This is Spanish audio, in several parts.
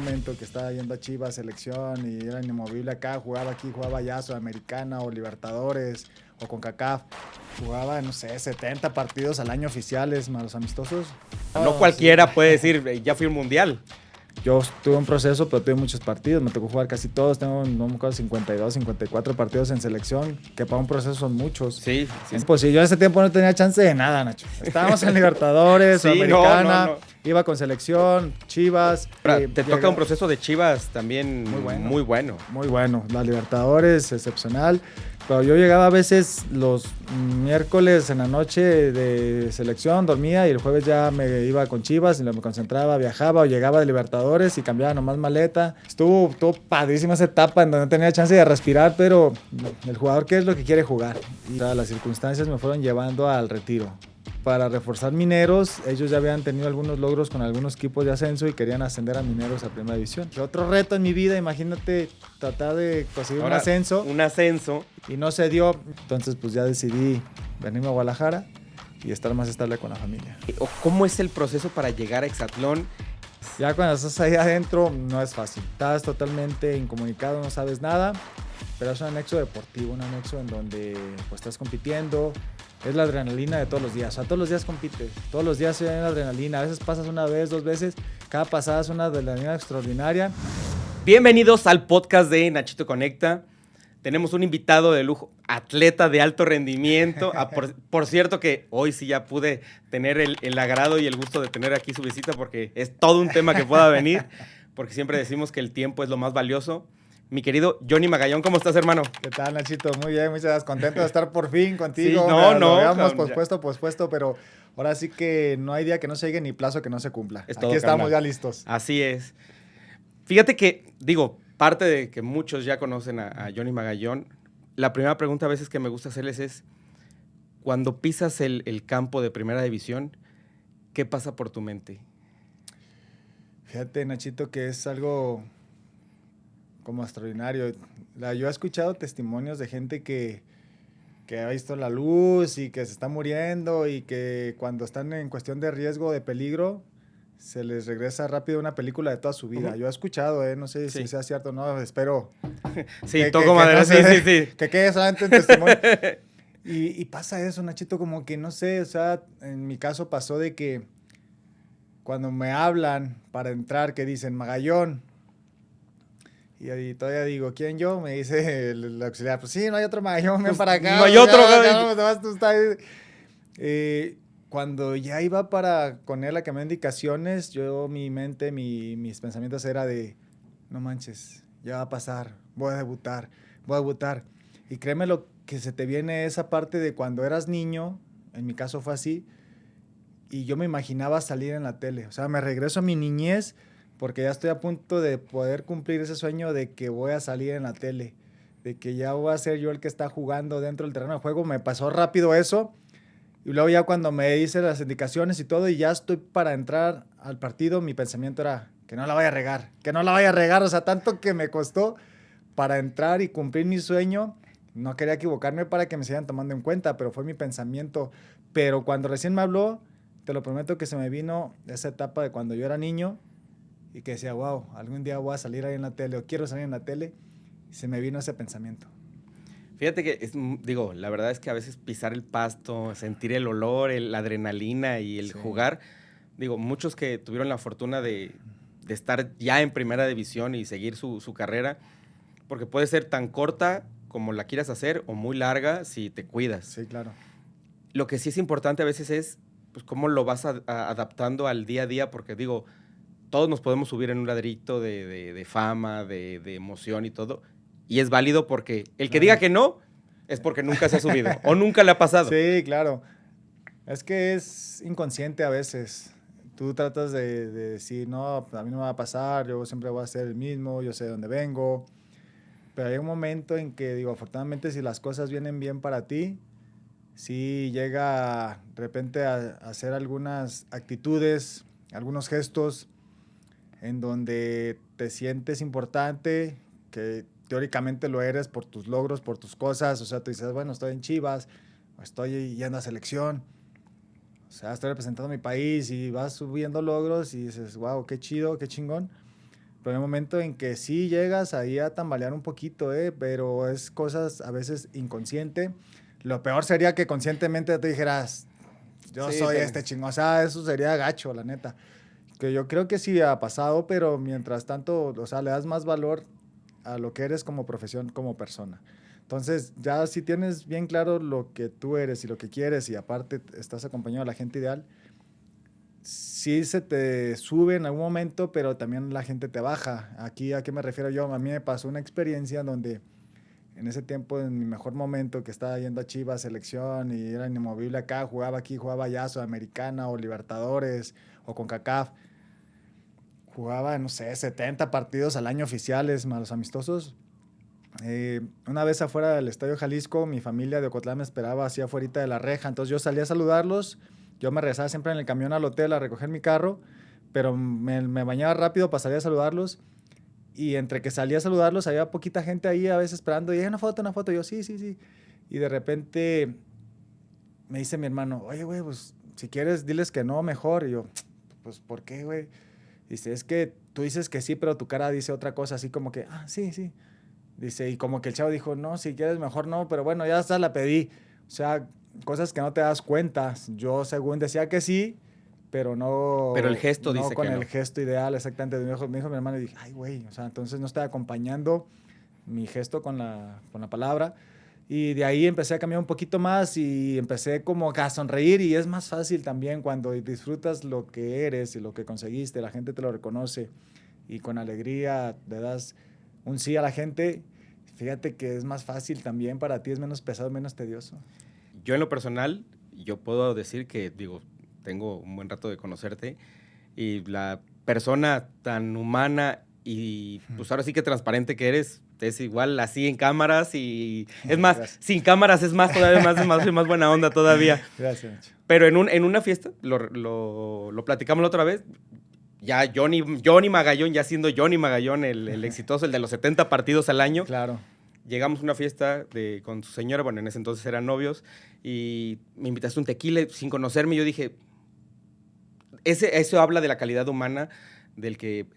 momento que estaba yendo a Chivas, selección, y era inamovible acá, jugaba aquí, jugaba allá, Sudamericana o Libertadores o CONCACAF. Jugaba, no sé, 70 partidos al año oficiales, más los amistosos. No cualquiera puede decir, ya fui al mundial. Yo tuve un proceso, pero tuve muchos partidos. Me tocó jugar casi todos. Tengo, no me acuerdo, 52, 54 partidos en selección, que para un proceso son muchos. Sí. Pues sí, yo en ese tiempo no tenía chance de nada, Nacho. Estábamos en Libertadores, Sí, Sudamericana, no. iba con selección, Chivas. Ahora, te toca un proceso de Chivas también muy bueno. Muy bueno. La Libertadores, excepcional. Pero yo llegaba a veces los miércoles en la noche de selección, dormía, y el jueves ya me iba con Chivas y me concentraba, viajaba, o llegaba de Libertadores y cambiaba nomás maleta. Estuvo padrísima esa etapa en donde no tenía chance de respirar, pero el jugador, ¿qué es lo que quiere jugar? Y las circunstancias me fueron llevando al retiro. Para reforzar Mineros, ellos ya habían tenido algunos logros con algunos equipos de ascenso y querían ascender a Mineros a Primera División. Otro reto en mi vida, imagínate, tratar de conseguir un ascenso. Un ascenso. Y no se dio, entonces pues ya decidí venirme a Guadalajara y estar más estable con la familia. ¿Cómo es el proceso para llegar a Exatlón? Ya cuando estás ahí adentro no es fácil. Estás totalmente incomunicado, no sabes nada, pero es un anexo deportivo, un anexo en donde pues estás compitiendo. Es la adrenalina de todos los días. O sea, todos los días compites. Todos los días hay una adrenalina. A veces pasas una vez, 2 veces. Cada pasada es una adrenalina extraordinaria. Bienvenidos al podcast de Nachito Conecta. Tenemos un invitado de lujo, atleta de alto rendimiento. Por cierto que hoy sí ya pude tener el agrado y el gusto de tener aquí su visita porque es todo un tema que pueda venir. Porque siempre decimos que el tiempo es lo más valioso. Mi querido Johnny Magallón, ¿cómo estás, hermano? ¿Qué tal, Nachito? Muy bien, muchas gracias. Contento de estar por fin contigo. Sí, Lo habíamos pospuesto, pero ahora sí que no hay día que no se llegue ni plazo que no se cumpla. Aquí estamos ya listos. Así es. Fíjate que, parte de que muchos ya conocen a Johnny Magallón, la primera pregunta a veces que me gusta hacerles es, cuando pisas el campo de Primera División, ¿qué pasa por tu mente? Fíjate, Nachito, que es algo como extraordinario. Yo he escuchado testimonios de gente que ha visto la luz y que se está muriendo y que cuando están en cuestión de riesgo, de peligro, se les regresa rápido una película de toda su vida. Yo he escuchado, no sé si sea cierto o no, espero. Sí, toco madera, sí. Que quede solamente en testimonio. Y pasa eso, Nachito, como que no sé, o sea, en mi caso pasó de que cuando me hablan para entrar, que dicen Magallón, y todavía digo, ¿quién yo? Me dice el auxiliar, pues sí, no hay otro Magallón, ven para acá. No hay otro. Cuando ya iba con él a que me dé indicaciones, mi mente, mis pensamientos era de, no manches, ya va a pasar, voy a debutar. Y créeme lo que se te viene esa parte de cuando eras niño, en mi caso fue así, y yo me imaginaba salir en la tele. O sea, me regreso a mi niñez porque ya estoy a punto de poder cumplir ese sueño de que voy a salir en la tele, de que ya voy a ser yo el que está jugando dentro del terreno de juego. Me pasó rápido eso, y luego ya cuando me hice las indicaciones y todo, y ya estoy para entrar al partido, mi pensamiento era que no la vaya a regar, o sea, tanto que me costó para entrar y cumplir mi sueño. No quería equivocarme para que me sigan tomando en cuenta, pero fue mi pensamiento. Pero cuando recién me habló, te lo prometo que se me vino esa etapa de cuando yo era niño y que decía, wow, algún día voy a salir ahí en la tele o quiero salir en la tele, y se me vino ese pensamiento. Fíjate que, la verdad es que a veces pisar el pasto, sentir el olor, la adrenalina y el jugar, muchos que tuvieron la fortuna de estar ya en Primera División y seguir su carrera, porque puede ser tan corta como la quieras hacer o muy larga si te cuidas. Sí, claro. Lo que sí es importante a veces es pues, cómo lo vas adaptando al día a día, porque todos nos podemos subir en un ladrito de fama, de emoción y todo, y es válido porque el que diga que no es porque nunca se ha subido o nunca le ha pasado. Sí, claro. Es que es inconsciente a veces. Tú tratas de decir, no, a mí no me va a pasar, yo siempre voy a ser el mismo, yo sé de dónde vengo. Pero hay un momento en que, afortunadamente, si las cosas vienen bien para ti, sí llega de repente a hacer algunas actitudes, algunos gestos en donde te sientes importante, que teóricamente lo eres por tus logros, por tus cosas. O sea, tú dices, bueno, estoy en Chivas, o estoy yendo a selección, o sea, estoy representando a mi país y vas subiendo logros y dices, wow, qué chido, qué chingón. Pero hay un momento en que sí llegas ahí a tambalear un poquito, pero es cosas a veces inconsciente. Lo peor sería que conscientemente te dijeras, yo Sí, soy este chingón. O sea, eso sería gacho, la neta. Que yo creo que sí ha pasado, pero mientras tanto, o sea, le das más valor a lo que eres como profesión, como persona. Entonces, ya si tienes bien claro lo que tú eres y lo que quieres y aparte estás acompañado de la gente ideal, sí se te sube en algún momento, pero también la gente te baja. Aquí, ¿a qué me refiero yo? A mí me pasó una experiencia donde en ese tiempo, en mi mejor momento, que estaba yendo a Chivas, selección, y era inamovible acá, jugaba aquí, jugaba allá, Sudamericana o Libertadores o CONCACAF. Jugaba, no sé, 70 partidos al año oficiales, más los amistosos. Una vez afuera del Estadio Jalisco, mi familia de Ocotlán me esperaba así afuera de la reja, entonces yo salí a saludarlos, yo me regresaba siempre en el camión al hotel a recoger mi carro, pero me bañaba rápido para salir a saludarlos, y entre que salía a saludarlos había poquita gente ahí a veces esperando, y una foto, yo sí, sí, sí, y de repente me dice mi hermano, oye, güey, pues si quieres diles que no, mejor, y yo, pues ¿por qué, güey? Dice, es que tú dices que sí, pero tu cara dice otra cosa, así como que, ah, sí, sí. Dice, y como que el chavo dijo, no, si quieres mejor no, pero bueno, ya hasta la pedí. O sea, cosas que no te das cuenta. Yo según decía que sí, pero Pero el no, gesto no dice con que el no. gesto ideal, exactamente. Me dijo mi hermano y dije, ay, güey, o sea, entonces no estoy acompañando mi gesto con la palabra. Y de ahí empecé a cambiar un poquito más y empecé como a sonreír y es más fácil también cuando disfrutas lo que eres y lo que conseguiste, la gente te lo reconoce y con alegría le das un sí a la gente. Fíjate que es más fácil también para ti, es menos pesado, menos tedioso. Yo en lo personal, yo puedo decir que, digo, tengo un buen rato de conocerte y la persona tan humana y pues ahora sí que transparente que eres, es igual así en cámaras y es más, Gracias. sin cámaras es más todavía más buena onda todavía. Gracias, Nacho. Pero en una fiesta, lo platicamos la otra vez, ya Johnny Magallón, ya siendo Johnny Magallón, el exitoso, el de los 70 partidos al año. Claro. Llegamos a una fiesta con su señora, bueno, en ese entonces eran novios, y me invitaste un tequila sin conocerme. Y yo dije, eso habla de la calidad humana del que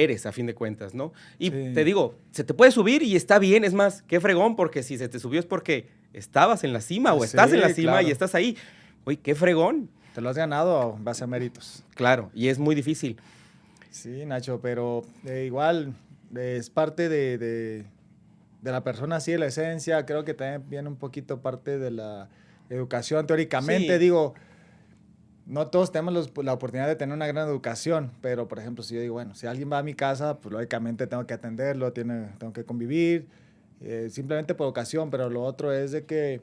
eres, a fin de cuentas, ¿no? Y Sí. te digo, se te puede subir y está bien, es más, qué fregón, porque si se te subió es porque estabas en la cima o estás en la cima claro. y estás ahí. Oye, qué fregón. Te lo has ganado en base a méritos. Claro, y es muy difícil. Sí, Nacho, pero igual es parte de la persona, sí, de la esencia. Creo que también viene un poquito parte de la educación. Teóricamente, Sí. digo, no todos tenemos la oportunidad de tener una gran educación, pero por ejemplo, si yo digo, bueno, si alguien va a mi casa, pues lógicamente tengo que atenderlo, tengo que convivir, simplemente por educación, pero lo otro es de que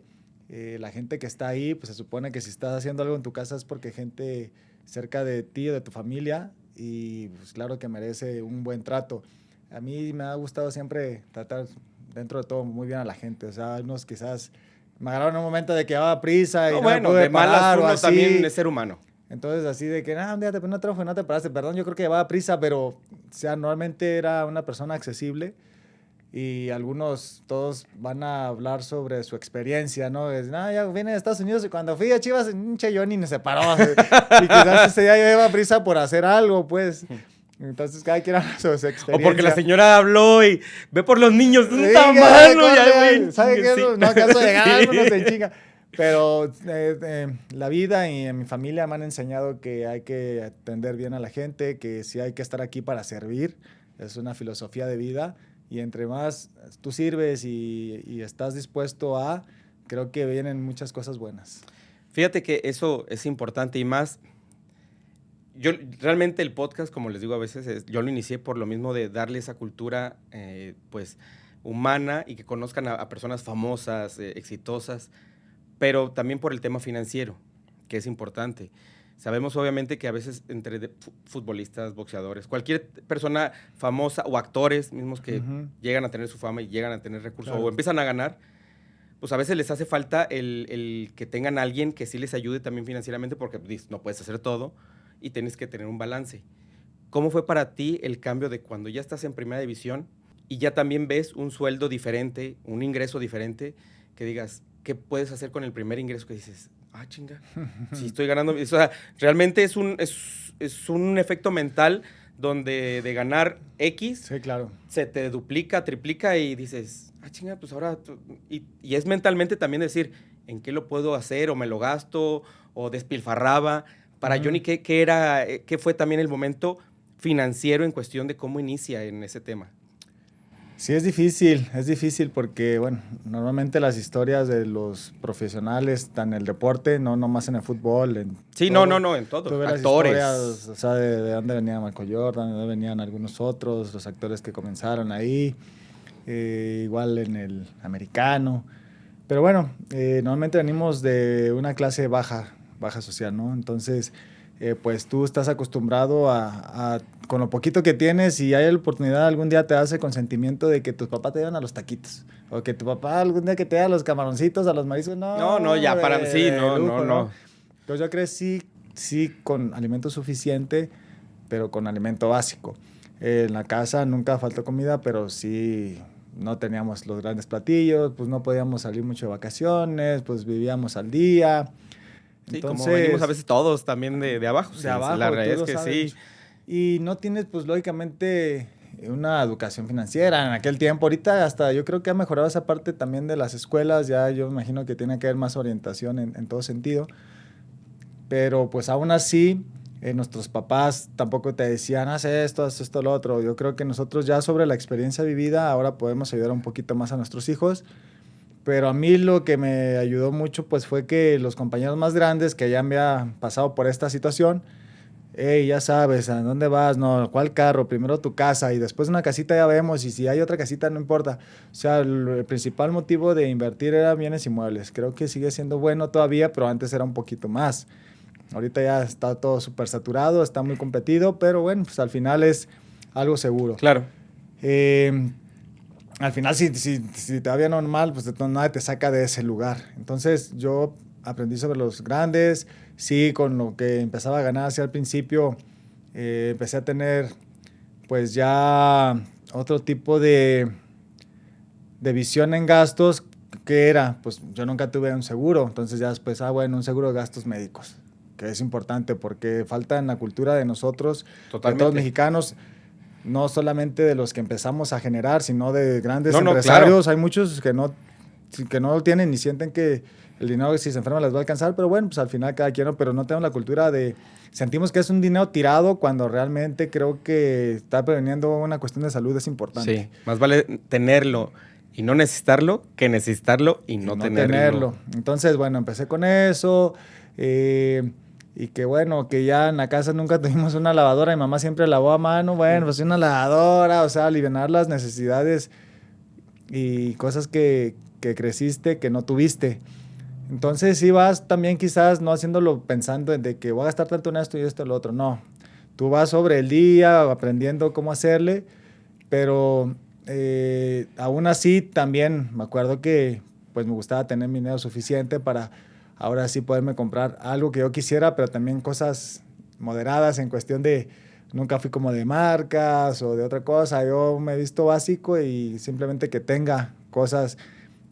la gente que está ahí, pues se supone que si estás haciendo algo en tu casa es porque gente cerca de ti o de tu familia, y pues claro que merece un buen trato. A mí me ha gustado siempre tratar dentro de todo muy bien a la gente, o sea, unos quizás me agarraron en un momento de que daba prisa y No, no me bueno, pude de malas parar o uno así. también es ser humano. Entonces, así de que, un día te no trabajo y no te paraste, perdón, yo creo que llevaba prisa, pero, o sea, normalmente era una persona accesible y todos van a hablar sobre su experiencia, ¿no? Es, ya vine de Estados Unidos y cuando fui a Chivas, Johnny ni se paró. Y quizás ese día yo llevaba prisa por hacer algo, pues. Entonces, cada quien habla sobre su experiencia. O porque la señora habló y ve por los niños, Sí, un tamaño, ¿sabe qué? sí. No acaso de llegar, Sí. uno se chinga. Pero la vida y en mi familia me han enseñado que hay que atender bien a la gente, que sí hay que estar aquí para servir. Es una filosofía de vida. Y entre más tú sirves y estás dispuesto a, creo que vienen muchas cosas buenas. Fíjate que eso es importante y más. Yo realmente el podcast, como les digo a veces, yo lo inicié por lo mismo de darle esa cultura, pues, humana y que conozcan a personas famosas, exitosas, pero también por el tema financiero, que es importante. Sabemos obviamente que a veces entre futbolistas, boxeadores, cualquier persona famosa o actores mismos que llegan a tener su fama y llegan a tener recursos Claro. o empiezan a ganar, pues a veces les hace falta el que tengan a alguien que sí les ayude también financieramente porque no puedes hacer todo y tienes que tener un balance. ¿Cómo fue para ti el cambio de cuando ya estás en primera división y ya también ves un sueldo diferente, un ingreso diferente, que digas, ¿qué puedes hacer con el primer ingreso que dices, chinga, si estoy ganando? O sea, realmente es un efecto mental donde de ganar X, Sí, claro. se te duplica, triplica y dices, chinga, pues ahora... Y es mentalmente también decir, ¿en qué lo puedo hacer? O me lo gasto, o despilfarraba. Para Johnny, ¿qué fue también el momento financiero en cuestión de cómo inicia en ese tema? Sí, es difícil porque, bueno, normalmente las historias de los profesionales están en el deporte, no nomás en el fútbol, en Sí, todo. no, en todo. Tú ves las Actores. historias, o sea, de dónde venía Michael Jordan, de dónde venían algunos otros, los actores que comenzaron ahí, igual en el americano. Pero bueno, normalmente venimos de una clase baja social, ¿no? Entonces, pues tú estás acostumbrado con lo poquito que tienes, y hay la oportunidad, algún día te das el consentimiento de que tus papás te llevan a los taquitos, o que tu papá algún día que te lleva a los camaroncitos, a los mariscos, No, ya para... Sí, no. Entonces yo crecí, sí, con alimento suficiente, pero con alimento básico. En la casa nunca faltó comida, pero sí... No teníamos los grandes platillos, pues no podíamos salir mucho de vacaciones, pues vivíamos al día. Sí, Entonces, como venimos a veces todos también de abajo. De abajo, la realidad tú es que lo sabes. sí. Y no tienes, pues lógicamente, una educación financiera en aquel tiempo. Ahorita hasta yo creo que ha mejorado esa parte también de las escuelas. Ya yo me imagino que tiene que haber más orientación en todo sentido. Pero pues aún así... nuestros papás tampoco te decían, haz esto, lo otro. Yo creo que nosotros ya sobre la experiencia vivida ahora podemos ayudar un poquito más a nuestros hijos. Pero a mí lo que me ayudó mucho pues fue que los compañeros más grandes que ya me han pasado por esta situación, hey, ya sabes, ¿a dónde vas? No, ¿cuál carro? Primero tu casa y después una casita ya vemos, y si hay otra casita no importa. O sea, el principal motivo de invertir era bienes inmuebles. Creo que sigue siendo bueno todavía, pero antes era un poquito más. Ahorita ya está todo súper saturado, está muy competido, pero bueno, pues al final es algo seguro. Claro. Al final, si te va bien normal, pues nadie te saca de ese lugar. Entonces, yo aprendí sobre los grandes. Sí, con lo que empezaba a ganar hacia el principio, empecé a tener, pues ya otro tipo de visión en gastos, que era, pues yo nunca tuve un seguro. Entonces, ya después, un seguro de gastos médicos, que es importante porque falta en la cultura de nosotros, Totalmente. de todos los mexicanos, no solamente de los que empezamos a generar, sino de grandes empresarios. Claro. Hay muchos que no lo tienen ni sienten que el dinero, si se enferman, les va a alcanzar, pero bueno, pues al final cada quien, pero no tenemos la cultura de... Sentimos que es un dinero tirado cuando realmente creo que está preveniendo una cuestión de salud, es importante. Sí, más vale tenerlo y no necesitarlo que necesitarlo y no tenerlo. Entonces, bueno, empecé con eso. Y que bueno, que ya en la casa nunca tuvimos una lavadora, mi mamá siempre lavó a mano, bueno, pues una lavadora, o sea, aliviar las necesidades y cosas que creciste, que no tuviste. Entonces sí vas también quizás no haciéndolo pensando en de que voy a gastar tanto en esto y esto y lo otro, no. Tú vas sobre el día aprendiendo cómo hacerle, pero aún así también me acuerdo que pues me gustaba tener mi dinero suficiente para ahora sí poderme comprar algo que yo quisiera, pero también cosas moderadas en cuestión de nunca fui como de marcas o de otra cosa. Yo me he visto básico y simplemente que tenga cosas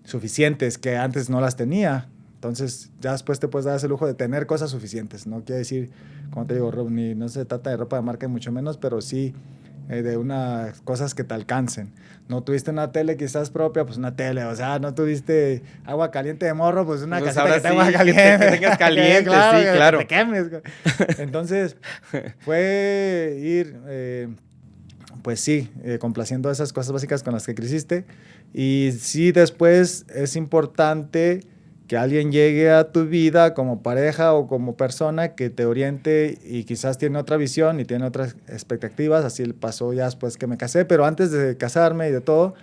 suficientes que antes no las tenía. Entonces ya después te puedes dar ese lujo de tener cosas suficientes. No quiere decir, como te digo, no se trata de ropa de marca, mucho menos, pero sí de unas cosas que te alcancen. No tuviste una tele quizás propia, pues una tele. O sea, no tuviste agua caliente de morro, pues una casita que tenga agua caliente. Que tengas caliente, claro, sí, claro. Que te quemes. Entonces, fue ir, pues sí, complaciendo esas cosas básicas con las que creciste. Y sí, después es importante que alguien llegue a tu vida como pareja o como persona que te oriente y quizás tiene otra visión y tiene otras expectativas. Así pasó ya después que me casé, pero antes de casarme y de todo,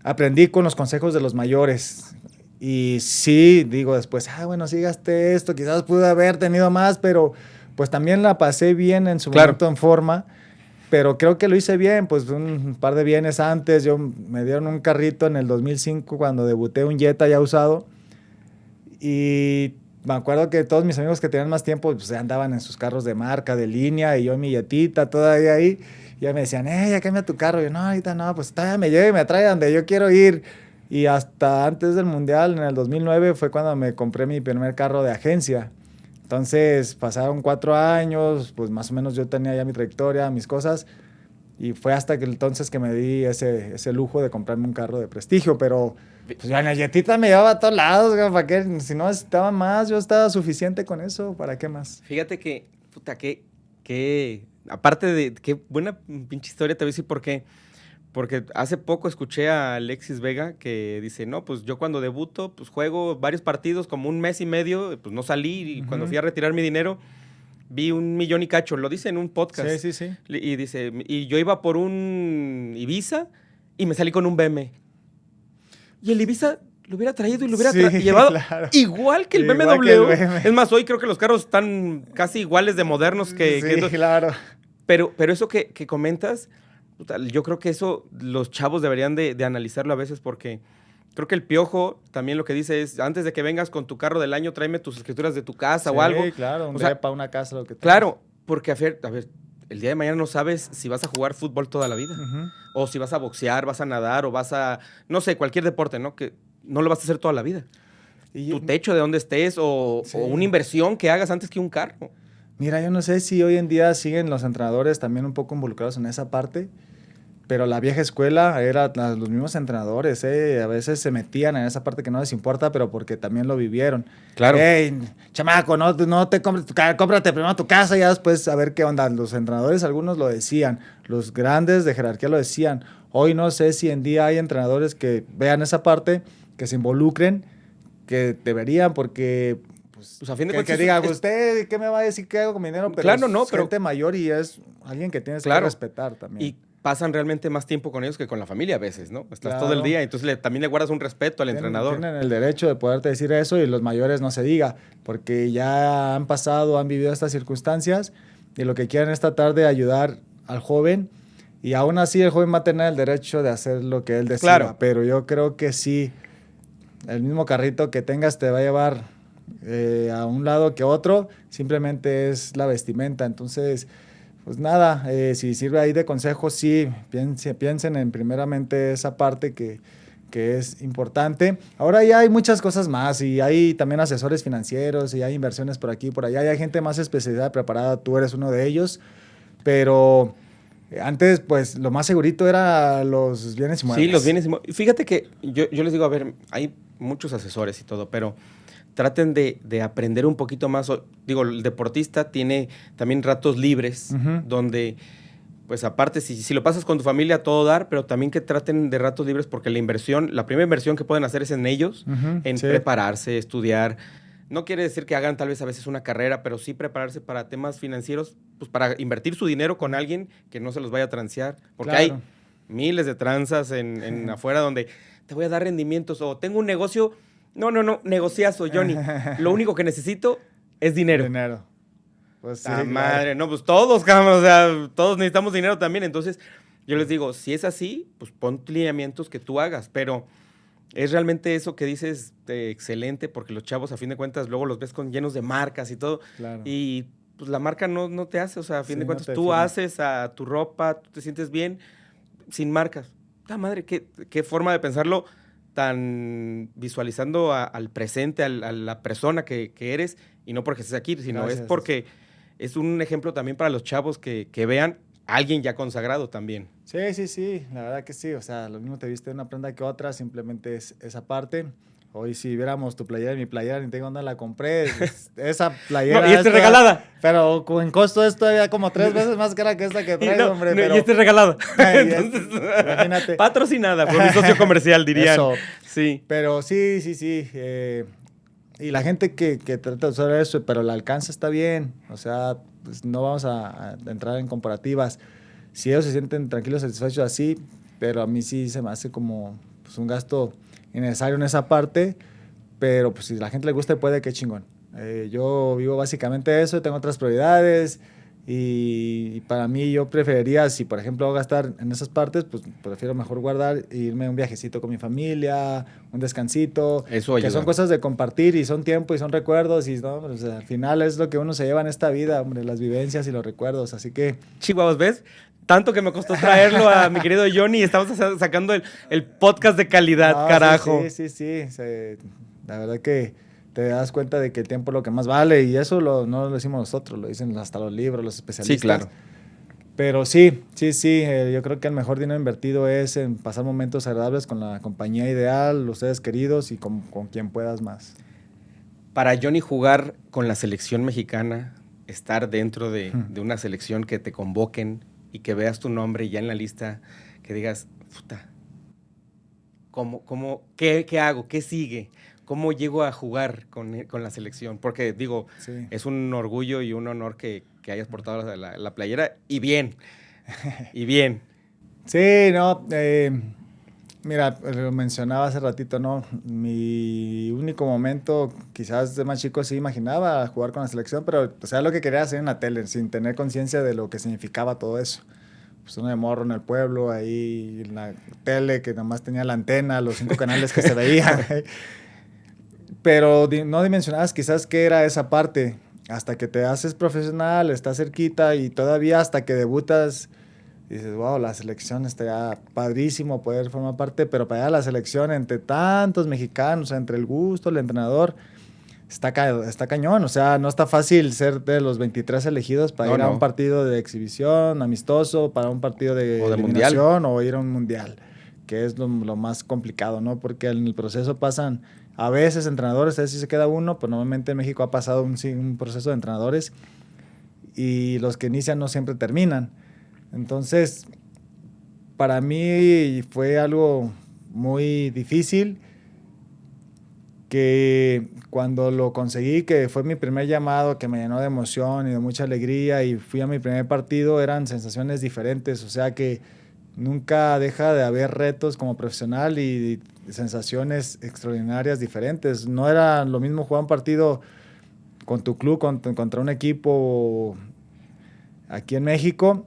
aprendí con los consejos de los mayores. Y sí, digo después, bueno, sí gasté esto, quizás pude haber tenido más, pero pues también la pasé bien en su momento en forma. Pero creo que lo hice bien, pues un par de bienes antes. Me dieron un carrito en el 2005 cuando debuté, un Jetta ya usado. Y me acuerdo que todos mis amigos que tenían más tiempo pues andaban en sus carros de marca, de línea, y yo en mi Jettita todavía ahí. Y ya me decían, ya cambia tu carro. Y yo, no, ahorita no, pues todavía me lleve y me trae a donde yo quiero ir. Y hasta antes del Mundial, en el 2009, fue cuando me compré mi primer carro de agencia. Entonces pasaron 4 años, pues más o menos yo tenía ya mi trayectoria, mis cosas, y fue hasta que entonces que me di ese lujo de comprarme un carro de prestigio, pero pues ya la Jetita me llevaba a todos lados, ¿para qué? Si no necesitaba más, yo estaba suficiente con eso, ¿para qué más? Fíjate que, puta, aparte de qué buena pinche historia, te voy a decir por qué. Porque hace poco escuché a Alexis Vega que dice, no, pues yo cuando debuto, pues juego varios partidos, como un mes y medio, pues no salí, y cuando fui a retirar mi dinero, vi 1,000,000 y cacho, lo dice en un podcast. Sí, sí, sí. Y dice, y yo iba por un Ibiza y me salí con un BMW. Y el Ibiza lo hubiera traído y lo hubiera llevado igual que el BMW. Que el BMW. Es más, hoy creo que los carros están casi iguales de modernos que... Sí, claro. Pero eso que comentas, yo creo que eso los chavos deberían de analizarlo a veces, porque creo que el Piojo también lo que dice es, antes de que vengas con tu carro del año, tráeme tus escrituras de tu casa o algo. Sí, claro, un depa, una casa, lo que tengas. Claro, porque a ver, el día de mañana no sabes si vas a jugar fútbol toda la vida, o si vas a boxear, vas a nadar, o vas a, no sé, cualquier deporte, ¿no? Que no lo vas a hacer toda la vida. Y tu techo de donde estés, o una inversión que hagas antes que un carro. Mira, yo no sé si hoy en día siguen los entrenadores también un poco involucrados en esa parte, pero la vieja escuela era los mismos entrenadores, a veces se metían en esa parte que no les importa, pero porque también lo vivieron. Claro. Hey, chamaco, no te compres cómprate primero tu casa y ya después a ver qué onda. Los entrenadores, algunos lo decían, los grandes de jerarquía lo decían. Hoy no sé si en día hay entrenadores que vean esa parte, que se involucren, que deberían, porque... Pues a fin de cuentas, que diga, usted, ¿qué me va a decir que hago con mi dinero? Pero claro, no, pero gente mayor y es alguien que tienes que respetar también. Y pasan realmente más tiempo con ellos que con la familia a veces, ¿no? Estás todo el día, entonces también le guardas un respeto al entrenador. Tienen el derecho de poderte decir eso, y los mayores no se diga, porque ya han pasado, han vivido estas circunstancias, y lo que quieren es tratar de ayudar al joven, y aún así el joven va a tener el derecho de hacer lo que él decida. Claro. Pero yo creo que sí, el mismo carrito que tengas te va a llevar a un lado que otro, simplemente es la vestimenta. Entonces, pues nada, si sirve ahí de consejo, sí, piensen en primeramente esa parte que es importante. Ahora ya hay muchas cosas más, y hay también asesores financieros, y hay inversiones por aquí y por allá, y hay gente más especializada, preparada, tú eres uno de ellos, pero antes, pues, lo más segurito era los bienes inmuebles. Sí, los bienes inmuebles. Fíjate que yo les digo, a ver, hay muchos asesores y todo, pero traten de aprender un poquito más. Digo, el deportista tiene también ratos libres, donde, pues aparte, si lo pasas con tu familia, a todo dar, pero también que traten de ratos libres, porque la primera inversión que pueden hacer es en ellos, en prepararse, estudiar. No quiere decir que hagan tal vez a veces una carrera, pero sí prepararse para temas financieros, pues para invertir su dinero con alguien que no se los vaya a transear, porque hay miles de tranzas en afuera donde te voy a dar rendimientos, o tengo un negocio. No, negociazo, Johnny. Lo único que necesito es dinero. Dinero. Pues sí, madre, no, pues todos, cabrón, o sea, todos necesitamos dinero también. Entonces, yo les digo, si es así, pues pon lineamientos que tú hagas, pero es realmente eso que dices excelente, porque los chavos, a fin de cuentas, luego los ves llenos de marcas y todo. Claro. Y pues la marca no te hace, o sea, a fin de cuentas, tú haces a tu ropa, tú te sientes bien sin marcas. ¡Ah, madre! ¿Qué forma de pensarlo? Tan visualizando al presente, a la persona que eres, y no porque estés aquí, sino es porque es un ejemplo también para los chavos que vean a alguien ya consagrado también. Sí, la verdad que sí, o sea, lo mismo te viste una prenda que otra, simplemente es esa parte. Hoy si viéramos tu playera y mi playera, ni tengo dónde la compré, esa playera... No, y esta es regalada. Pero en costo es todavía como 3 veces más cara que esta que traigo, hombre. Pero, y esta es regalada. Entonces, imagínate. Patrocinada por mi socio comercial, dirían. Eso. Sí. Pero sí. Y la gente que trata de usar eso, pero el alcance está bien. O sea, pues no vamos a entrar en comparativas. Si ellos se sienten tranquilos, satisfechos así, pero a mí sí se me hace como pues, un gasto innecesario en esa parte, pero pues si a la gente le gusta y puede, qué chingón. Yo vivo básicamente eso, tengo otras prioridades, y para mí yo preferiría, si por ejemplo voy a gastar en esas partes, pues prefiero mejor guardar e irme a un viajecito con mi familia, un descansito, eso ayuda. Que son cosas de compartir y son tiempo y son recuerdos, y ¿no? O sea, al final es lo que uno se lleva en esta vida, hombre, las vivencias y los recuerdos, así que... Chihuahuas, ¿ves? Tanto que me costó traerlo a mi querido Johnny, y estamos sacando el podcast de calidad, carajo. Sí. La verdad que te das cuenta de que el tiempo es lo que más vale y eso no lo decimos nosotros, lo dicen hasta los libros, los especialistas. Sí, claro. Pero sí, yo creo que el mejor dinero invertido es en pasar momentos agradables con la compañía ideal, los seres queridos y con quien puedas más. Para Johnny, jugar con la selección mexicana, estar dentro de una selección que te convoquen y que veas tu nombre ya en la lista, que digas, puta, ¿qué hago? ¿Qué sigue? ¿Cómo llego a jugar con la selección? Porque, digo, es un orgullo y un honor que hayas portado la playera, y bien, y bien. Sí, no, mira, lo mencionaba hace ratito, ¿no? Mi único momento, quizás de más chico sí imaginaba jugar con la selección, pero o sea, lo que quería hacer en la tele, sin tener conciencia de lo que significaba todo eso. Pues uno de morro en el pueblo, ahí en la tele, que nomás tenía la antena, los 5 canales que se veían. Pero no dimensionabas quizás qué era esa parte, hasta que te haces profesional, estás cerquita y todavía hasta que debutas, dices, wow, la selección está padrísimo poder formar parte, pero para allá la selección entre tantos mexicanos, entre el gusto, el entrenador, está cañón. O sea, no está fácil ser de los 23 elegidos para ir a un partido de exhibición, amistoso, para un partido de eliminación o ir a un mundial, que es lo más complicado, ¿no? Porque en el proceso pasan a veces entrenadores, a veces se queda uno, pero normalmente en México ha pasado un proceso de entrenadores y los que inician no siempre terminan. Entonces, para mí fue algo muy difícil, que cuando lo conseguí, que fue mi primer llamado, que me llenó de emoción y de mucha alegría, y fui a mi primer partido, eran sensaciones diferentes. O sea que nunca deja de haber retos como profesional y sensaciones extraordinarias diferentes. No era lo mismo jugar un partido con tu club contra un equipo aquí en México,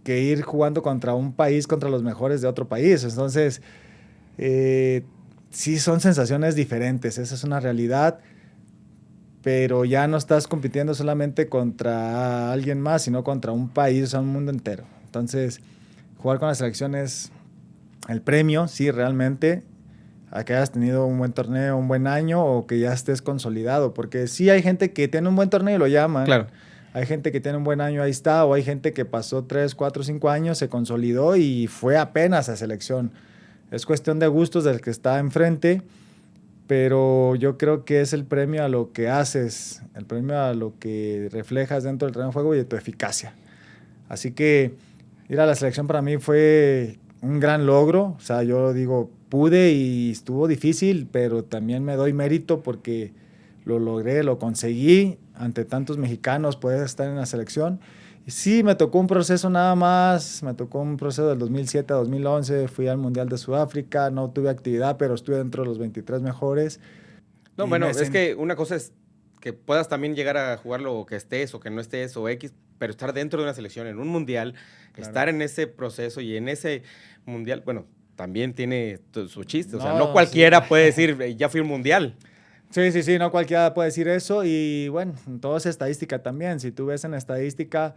que ir jugando contra un país, contra los mejores de otro país. Entonces, sí son sensaciones diferentes, esa es una realidad, pero ya no estás compitiendo solamente contra alguien más, sino contra un país, o sea, un mundo entero. Entonces, jugar con la selección es el premio, sí, realmente, a que hayas tenido un buen torneo, un buen año, o que ya estés consolidado, porque sí hay gente que tiene un buen torneo y lo llaman. Claro. Hay gente que tiene un buen año, ahí está, o hay gente que pasó 3, 4, 5 años, se consolidó y fue apenas a selección. Es cuestión de gustos del que está enfrente, pero yo creo que es el premio a lo que haces, el premio a lo que reflejas dentro del terreno de juego y de tu eficacia. Así que ir a la selección para mí fue un gran logro. O sea, yo digo, pude y estuvo difícil, pero también me doy mérito porque lo logré, lo conseguí ante tantos mexicanos, poder estar en la selección. Y sí, me tocó un proceso nada más, me tocó un proceso del 2007 a 2011, fui al Mundial de Sudáfrica, no tuve actividad, pero estuve dentro de los 23 mejores. No, bueno, es que una cosa es que puedas también llegar a jugarlo, o que estés o que no estés o X, pero estar dentro de una selección en un mundial, claro, estar en ese proceso y en ese mundial, bueno, también tiene su chiste. O sea, no cualquiera puede decir, ya fui a un mundial. Sí, no cualquiera puede decir eso y bueno, todo es estadística también. Si tú ves en estadística,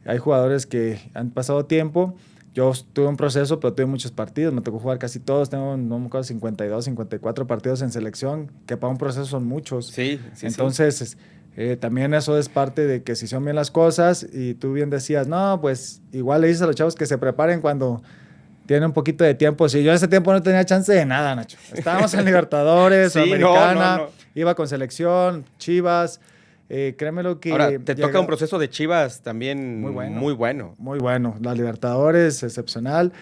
hay jugadores que han pasado tiempo. Yo tuve un proceso, pero tuve muchos partidos, me tocó jugar casi todos, tengo, no me acuerdo, 52, 54 partidos en selección, que para un proceso son muchos. Sí. Entonces, también eso es parte de que si son bien las cosas, y tú bien decías, no, pues igual le dices a los chavos que se preparen cuando tiene un poquito de tiempo. Si yo en ese tiempo no tenía chance de nada, Nacho. Estábamos en Libertadores, Sudamericana, iba con selección, Chivas. Créeme lo que... Ahora, te toca un proceso de Chivas también muy bueno. Muy bueno. La Libertadores, excepcional.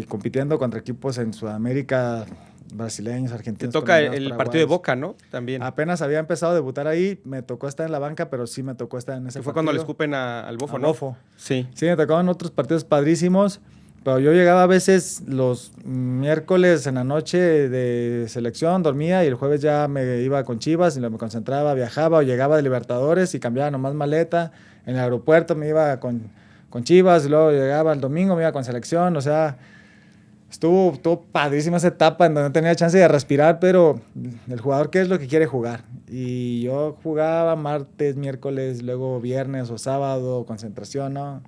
Compitiendo contra equipos en Sudamérica, brasileños, argentinos. Te toca el partido de Boca, ¿no? También. Apenas había empezado a debutar ahí, me tocó estar en la banca, pero sí me tocó estar en ese partido. Fue cuando le escupen al Bofo, ¿no? Bofo. Sí, me tocaban otros partidos padrísimos. Pero yo llegaba a veces los miércoles en la noche de selección, dormía y el jueves ya me iba con Chivas y me concentraba, viajaba o llegaba de Libertadores y cambiaba nomás maleta. En el aeropuerto me iba con Chivas y luego llegaba el domingo, me iba con selección. O sea, estuvo padrísima esa etapa en donde no tenía chance de respirar, pero el jugador, ¿qué es lo que quiere jugar? Y yo jugaba martes, miércoles, luego viernes o sábado, concentración, ¿no?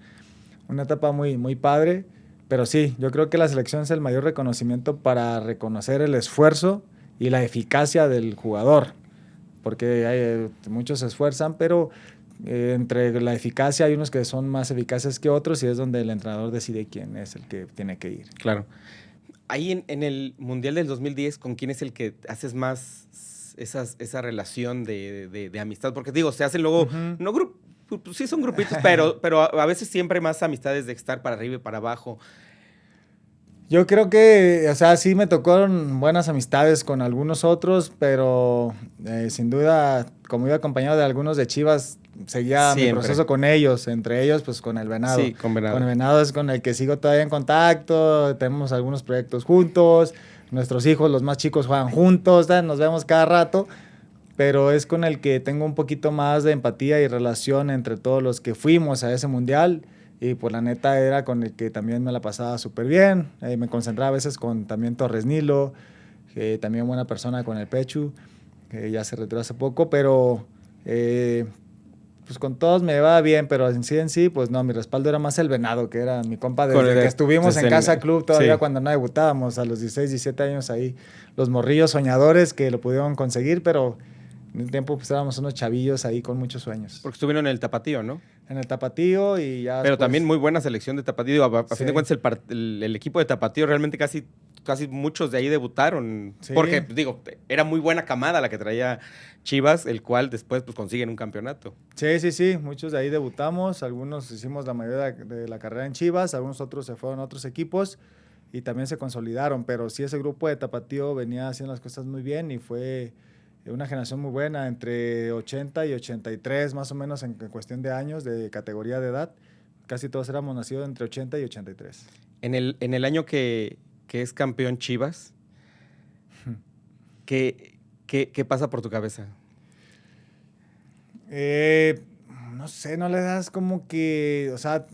Una etapa muy, muy padre. Pero sí, yo creo que la selección es el mayor reconocimiento para reconocer el esfuerzo y la eficacia del jugador. porque muchos se esfuerzan, pero entre la eficacia hay unos que son más eficaces que otros y es donde el entrenador decide quién es el que tiene que ir. Claro. Ahí en el Mundial del 2010, ¿con quién es el que haces más esa relación de amistad? Porque digo, se hacen luego, sí son grupitos, pero a veces siempre hay más amistades de estar para arriba y para abajo. Yo creo que, o sea, sí me tocaron buenas amistades con algunos otros, pero sin duda, como iba acompañado de algunos de Chivas, seguía mi proceso con ellos, entre ellos, pues con el Venado. Sí, con Venado. Con el Venado es con el que sigo todavía en contacto, tenemos algunos proyectos juntos, nuestros hijos, los más chicos, juegan juntos, nos vemos cada rato, pero es con el que tengo un poquito más de empatía y relación entre todos los que fuimos a ese mundial. Y pues la neta era con el que también me la pasaba súper bien. Me concentraba a veces con también Torres Nilo, también buena persona con el Pechu, que ya se retiró hace poco, pero pues con todos me llevaba bien, pero en sí, pues no, mi respaldo era más el Venado, que era mi compa desde que estuvimos en Casa Club, todavía cuando no debutábamos, a los 16, 17 años ahí, los morrillos soñadores que lo pudieron conseguir, pero en un tiempo pues éramos unos chavillos ahí con muchos sueños. Porque estuvieron en el Tapatío, ¿no? En el Tapatío y ya... Pero después, también muy buena selección de Tapatío. A fin de cuentas, el equipo de Tapatío realmente casi muchos de ahí debutaron. Sí. Porque, digo, era muy buena camada la que traía Chivas, el cual después pues consiguen un campeonato. Sí. Muchos de ahí debutamos. Algunos hicimos la mayoría de la carrera en Chivas. Algunos otros se fueron a otros equipos y también se consolidaron. Pero sí, ese grupo de Tapatío venía haciendo las cosas muy bien y fue... una generación muy buena, entre 80 y 83, más o menos en cuestión de años, de categoría de edad. Casi todos éramos nacidos entre 80 y 83. En el año que es campeón Chivas, ¿qué pasa por tu cabeza? No sé, no le das como que... O sea,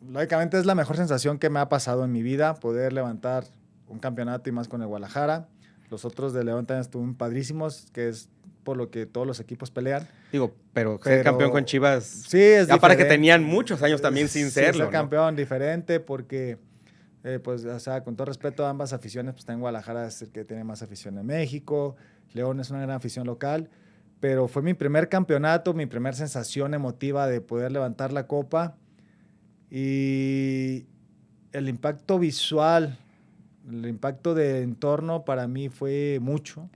lógicamente es la mejor sensación que me ha pasado en mi vida, poder levantar un campeonato y más con el Guadalajara. Los otros de León también estuvieron padrísimos, que es por lo que todos los equipos pelean. Digo, pero ser campeón con Chivas... Sí, es ya para que tenían muchos años también sin serlo, ser campeón, ¿no? Diferente, porque, pues, o sea, con todo respeto a ambas aficiones, pues también Guadalajara es el que tiene más afición en México, León es una gran afición local, pero fue mi primer campeonato, mi primer sensación emotiva de poder levantar la copa y el impacto visual... El impacto de entorno para mí fue mucho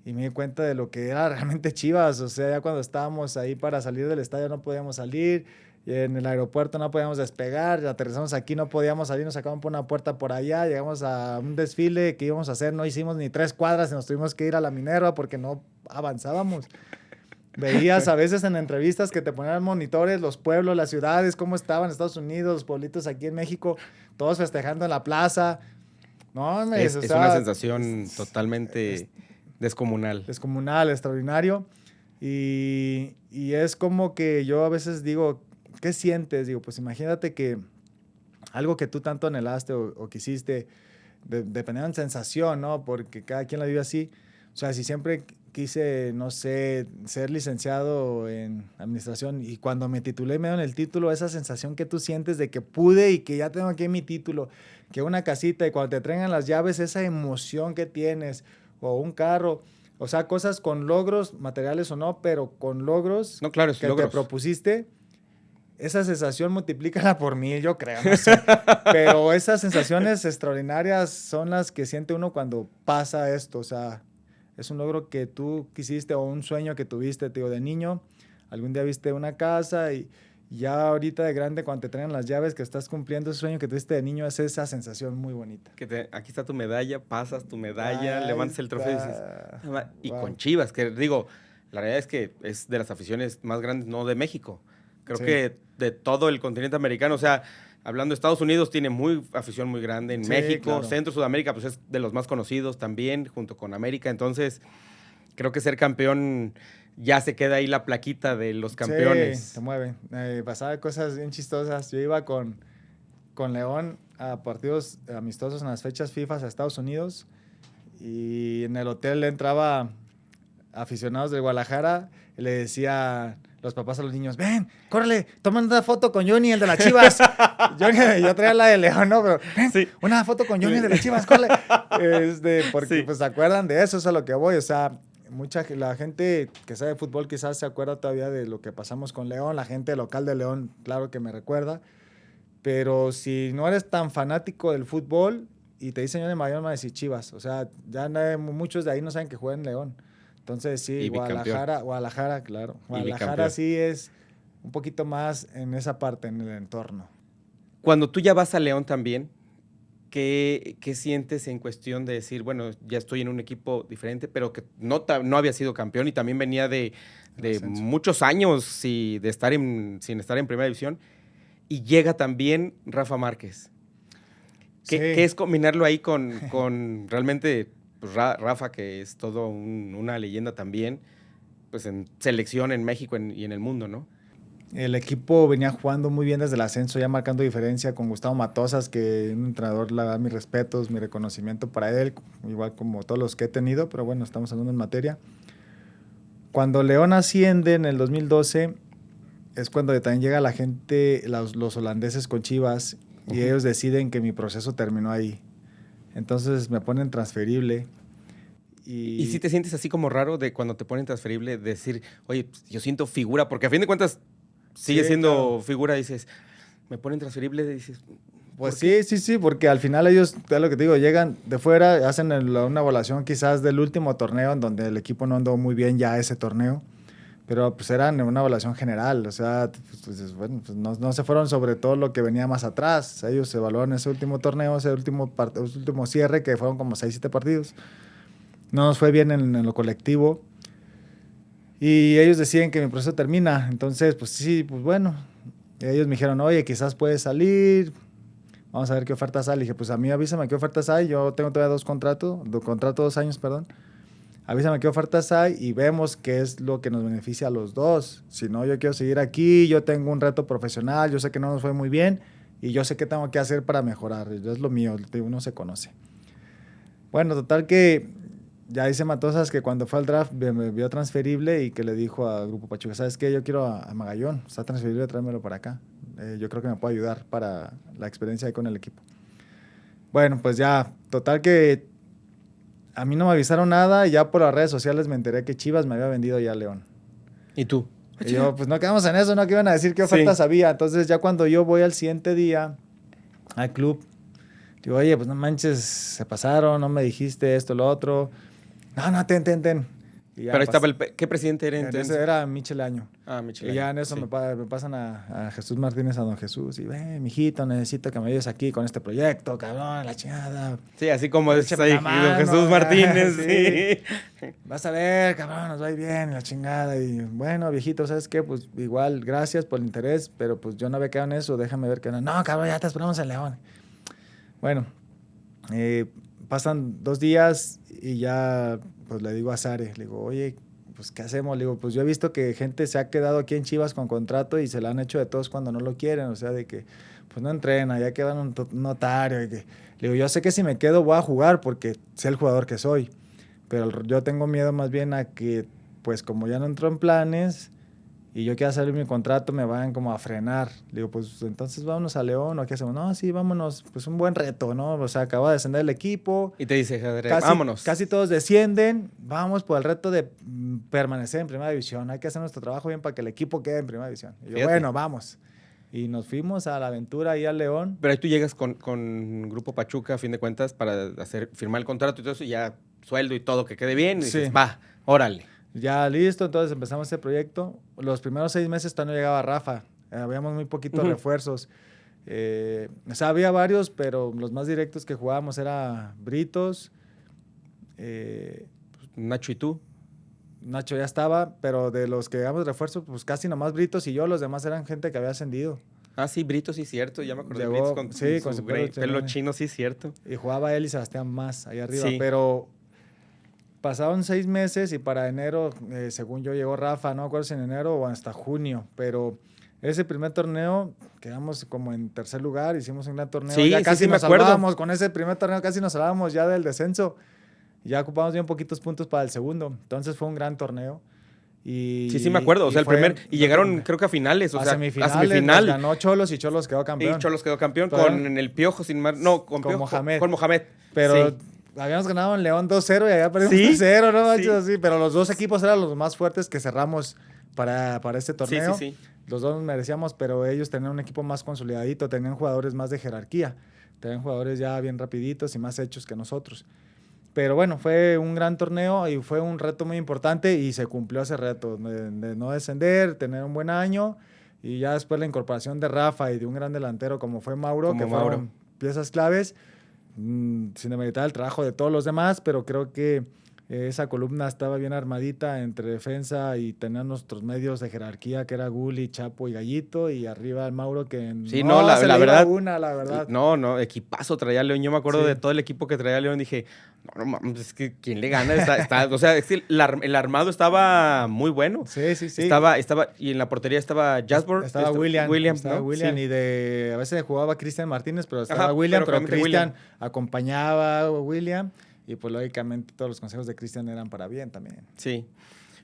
y me di cuenta de lo que era realmente Chivas. O sea, ya cuando estábamos ahí para salir del estadio no podíamos salir, y en el aeropuerto no podíamos despegar, aterrizamos aquí, no podíamos salir, nos sacaban por una puerta por allá, llegamos a un desfile que íbamos a hacer, no hicimos ni 3 cuadras y nos tuvimos que ir a la Minerva porque no avanzábamos. Veías a veces en entrevistas que te ponían monitores, los pueblos, las ciudades, cómo estaban Estados Unidos, los pueblitos aquí en México, todos festejando en la plaza. No, es una sensación totalmente descomunal. Descomunal, extraordinario. Y es como que yo a veces digo, ¿qué sientes? Digo, pues imagínate que algo que tú tanto anhelaste o quisiste, dependiendo de sensación, ¿no? Porque cada quien la vive así. O sea, si siempre quise, no sé, ser licenciado en administración y cuando me titulé me dieron el título, esa sensación que tú sientes de que pude y que ya tengo aquí mi título, que una casita y cuando te traigan las llaves, esa emoción que tienes, o un carro, o sea, cosas con logros, materiales o no, pero con logros que te propusiste, esa sensación multiplícala por 1000, yo creo, no sé. Pero esas sensaciones extraordinarias son las que siente uno cuando pasa esto, o sea, es un logro que tú quisiste o un sueño que tuviste, tío, de niño. Algún día viste una casa y ya ahorita de grande, cuando te traen las llaves que estás cumpliendo ese sueño que tuviste de niño, es esa sensación muy bonita. Aquí está tu medalla, pasas tu medalla, levantas el trofeo y dices... Y wow. Con Chivas, que digo, la realidad es que es de las aficiones más grandes, no de México. Creo que de todo el continente americano, o sea... Hablando de Estados Unidos, tiene afición muy grande. En México, claro. Centro, Sudamérica, pues es de los más conocidos también, junto con América. Entonces, creo que ser campeón ya se queda ahí la plaquita de los campeones. Sí, se mueve. Pasaba cosas bien chistosas. Yo iba con León a partidos amistosos en las fechas FIFA a Estados Unidos y en el hotel le entraba aficionados de Guadalajara y le decía... los papás a los niños, ven, córrele, toman una foto con Johnny, el de las Chivas. Yo traía la de León, ¿no? Pero, ven, una foto con Johnny, el de las Chivas, córrele. Porque pues se acuerdan de eso, es a lo que voy. O sea, la gente que sabe de fútbol quizás se acuerda todavía de lo que pasamos con León, la gente local de León, claro que me recuerda, pero si no eres tan fanático del fútbol y te dicen yo de Mayor, me van a decir Chivas, o sea, ya muchos de ahí no saben que juegan en León. Entonces sí, Guadalajara, claro. Guadalajara sí es un poquito más en esa parte, en el entorno. Cuando tú ya vas a León también, ¿qué sientes en cuestión de decir, bueno, ya estoy en un equipo diferente, pero que no había sido campeón y también venía de muchos años sin estar en primera división? Y llega también Rafa Márquez. ¿Qué es combinarlo ahí con realmente pues, Rafa, que es todo una leyenda también, pues en selección en México y en el mundo, ¿no? El equipo venía jugando muy bien desde el ascenso, ya marcando diferencia con Gustavo Matosas, que un entrenador, la verdad, mis respetos, mi reconocimiento para él, igual como todos los que he tenido, pero bueno, estamos hablando en materia. Cuando León asciende en el 2012, es cuando también llega la gente, los holandeses con Chivas, y ellos deciden que mi proceso terminó ahí. Entonces me ponen transferible. ¿Y si te sientes así como raro de cuando te ponen transferible, decir, oye, yo siento figura, porque a fin de cuentas sigue siendo claro. Figura, dices, me ponen transferible, dices... Pues sí, porque al final ellos, es lo que te digo, llegan de fuera, hacen una evaluación quizás del último torneo en donde el equipo no andó muy bien ya ese torneo, pero pues eran una evaluación general, o sea, pues, bueno, pues no se fueron sobre todo lo que venía más atrás, ellos evaluaron ese último torneo, ese último cierre, que fueron como 6-7 partidos, no nos fue bien en lo colectivo, y ellos deciden que mi proceso termina, entonces pues sí, pues bueno, ellos me dijeron, oye, quizás puedes salir, vamos a ver qué ofertas hay. Le dije, pues a mí avísame qué ofertas hay. Yo tengo todavía 2 años, perdón. Avísame qué ofertas hay y vemos qué es lo que nos beneficia a los dos. Si no, yo quiero seguir aquí, yo tengo un reto profesional, yo sé que no nos fue muy bien y yo sé qué tengo que hacer para mejorar. Es lo mío, uno se conoce. Bueno, total que ya dice Matosas que cuando fue al draft me vio transferible y que le dijo a Grupo Pachuca, ¿sabes qué? Yo quiero a Magallón, está transferible, tráemelo para acá. Yo creo que me puede ayudar para la experiencia ahí con el equipo. Bueno, pues ya, total que a mí no me avisaron nada y ya por las redes sociales me enteré que Chivas me había vendido ya a León. ¿Y tú? Y yo, pues no quedamos en eso, no que iban a decir qué ofertas había. Entonces ya cuando yo voy al siguiente día al club, digo, oye, pues no manches, se pasaron, no me dijiste esto, lo otro. No, ten. Pero ahí estaba ¿qué presidente era entonces? Ese era Michel Año. Michel Año. Y ya en eso me pasan a Jesús Martínez, a don Jesús, y mijito, necesito que me ayudes aquí con este proyecto, cabrón, la chingada. Sí, así como es ahí, don Jesús Martínez, sí. Vas a ver, cabrón, nos va a ir bien, la chingada. Y bueno, viejito, ¿sabes qué? Pues igual, gracias por el interés, pero pues yo no había quedado en eso, déjame ver que no. No, cabrón, ya te esperamos en León. Bueno, pasan 2 días y ya pues le digo a Sare, le digo, oye, pues ¿qué hacemos? Le digo, pues yo he visto que gente se ha quedado aquí en Chivas con contrato y se la han hecho de todos cuando no lo quieren, o sea, de que pues no entrena, ya quedan un notario. Y que, le digo, yo sé que si me quedo voy a jugar porque sé el jugador que soy, pero yo tengo miedo más bien a que, pues como ya no entro en planes y yo quiero salir mi contrato, me vayan como a frenar. Le digo, pues entonces vámonos a León, ¿o qué hacemos? No, sí, vámonos, pues un buen reto, ¿no? O sea, acaba de descender el equipo. Y te dice, vámonos. Casi todos descienden, vamos por el reto de permanecer en Primera División. Hay que hacer nuestro trabajo bien para que el equipo quede en Primera División. Y yo, bueno, vamos. Y nos fuimos a la aventura ahí a León. Pero ahí tú llegas con Grupo Pachuca, a fin de cuentas, para firmar el contrato y todo eso, y ya sueldo y todo, que quede bien, y dices, va, órale. Ya listo, entonces empezamos este proyecto. Los primeros 6 meses todavía no llegaba Rafa. Habíamos muy poquitos refuerzos. O sea, había varios, pero los más directos que jugábamos era Britos. Nacho y tú. Nacho ya estaba, pero de los que llegamos refuerzos, pues casi nomás Britos y yo. Los demás eran gente que había ascendido. Ah, sí, Brito, sí, cierto. Ya me acordé de Britos con su pelo chino, sí, cierto. Y jugaba él y Sebastián más ahí arriba, sí. Pero... Pasaron 6 meses y para enero, según yo, llegó Rafa, no me acuerdo si en enero o hasta junio, pero ese primer torneo quedamos como en tercer lugar, hicimos un gran torneo. Sí, ya casi sí, nos me acuerdo. salvábamos, con ese primer torneo casi nos salvábamos ya del descenso. Ya ocupamos bien poquitos puntos para el segundo, entonces fue un gran torneo. Sí, me acuerdo, o sea, el primer, y llegaron creo que a finales, a semifinal. Ganó Cholos y Cholos quedó campeón. Sí, Cholos quedó campeón con el Piojo, con Mohamed. Con Mohamed. Pero... Sí. habíamos ganado en León 2-0 y allá perdimos ¿Sí? 3-0, ¿no? Sí. Así, pero los dos equipos eran los más fuertes que cerramos para este torneo. Sí. Los dos nos merecíamos, pero ellos tenían un equipo más consolidadito, tenían jugadores más de jerarquía, tenían jugadores ya bien rapiditos y más hechos que nosotros. Pero bueno, fue un gran torneo y fue un reto muy importante y se cumplió ese reto de no descender, tener un buen año y ya después la incorporación de Rafa y de un gran delantero como fue Mauro, que fueron piezas claves, sin demeritar el trabajo de todos los demás, pero creo que esa columna estaba bien armadita entre defensa y tener nuestros medios de jerarquía, que era Gulli, Chapo y Gallito, y arriba el Mauro, que sí, no, la se le iba verdad, la verdad. No, equipazo traía León. Yo me acuerdo Sí. de todo el equipo que traía León. Dije, no mames, es que ¿quién le gana? O sea, es que el armado estaba muy bueno. Sí. Estaba, y en la portería estaba Jasper. Estaba William, ¿no? sí. Y a veces jugaba Cristian Martínez, pero estaba William, pero Cristian acompañaba a William. Y pues lógicamente todos los consejos de Cristian eran para bien también. Sí.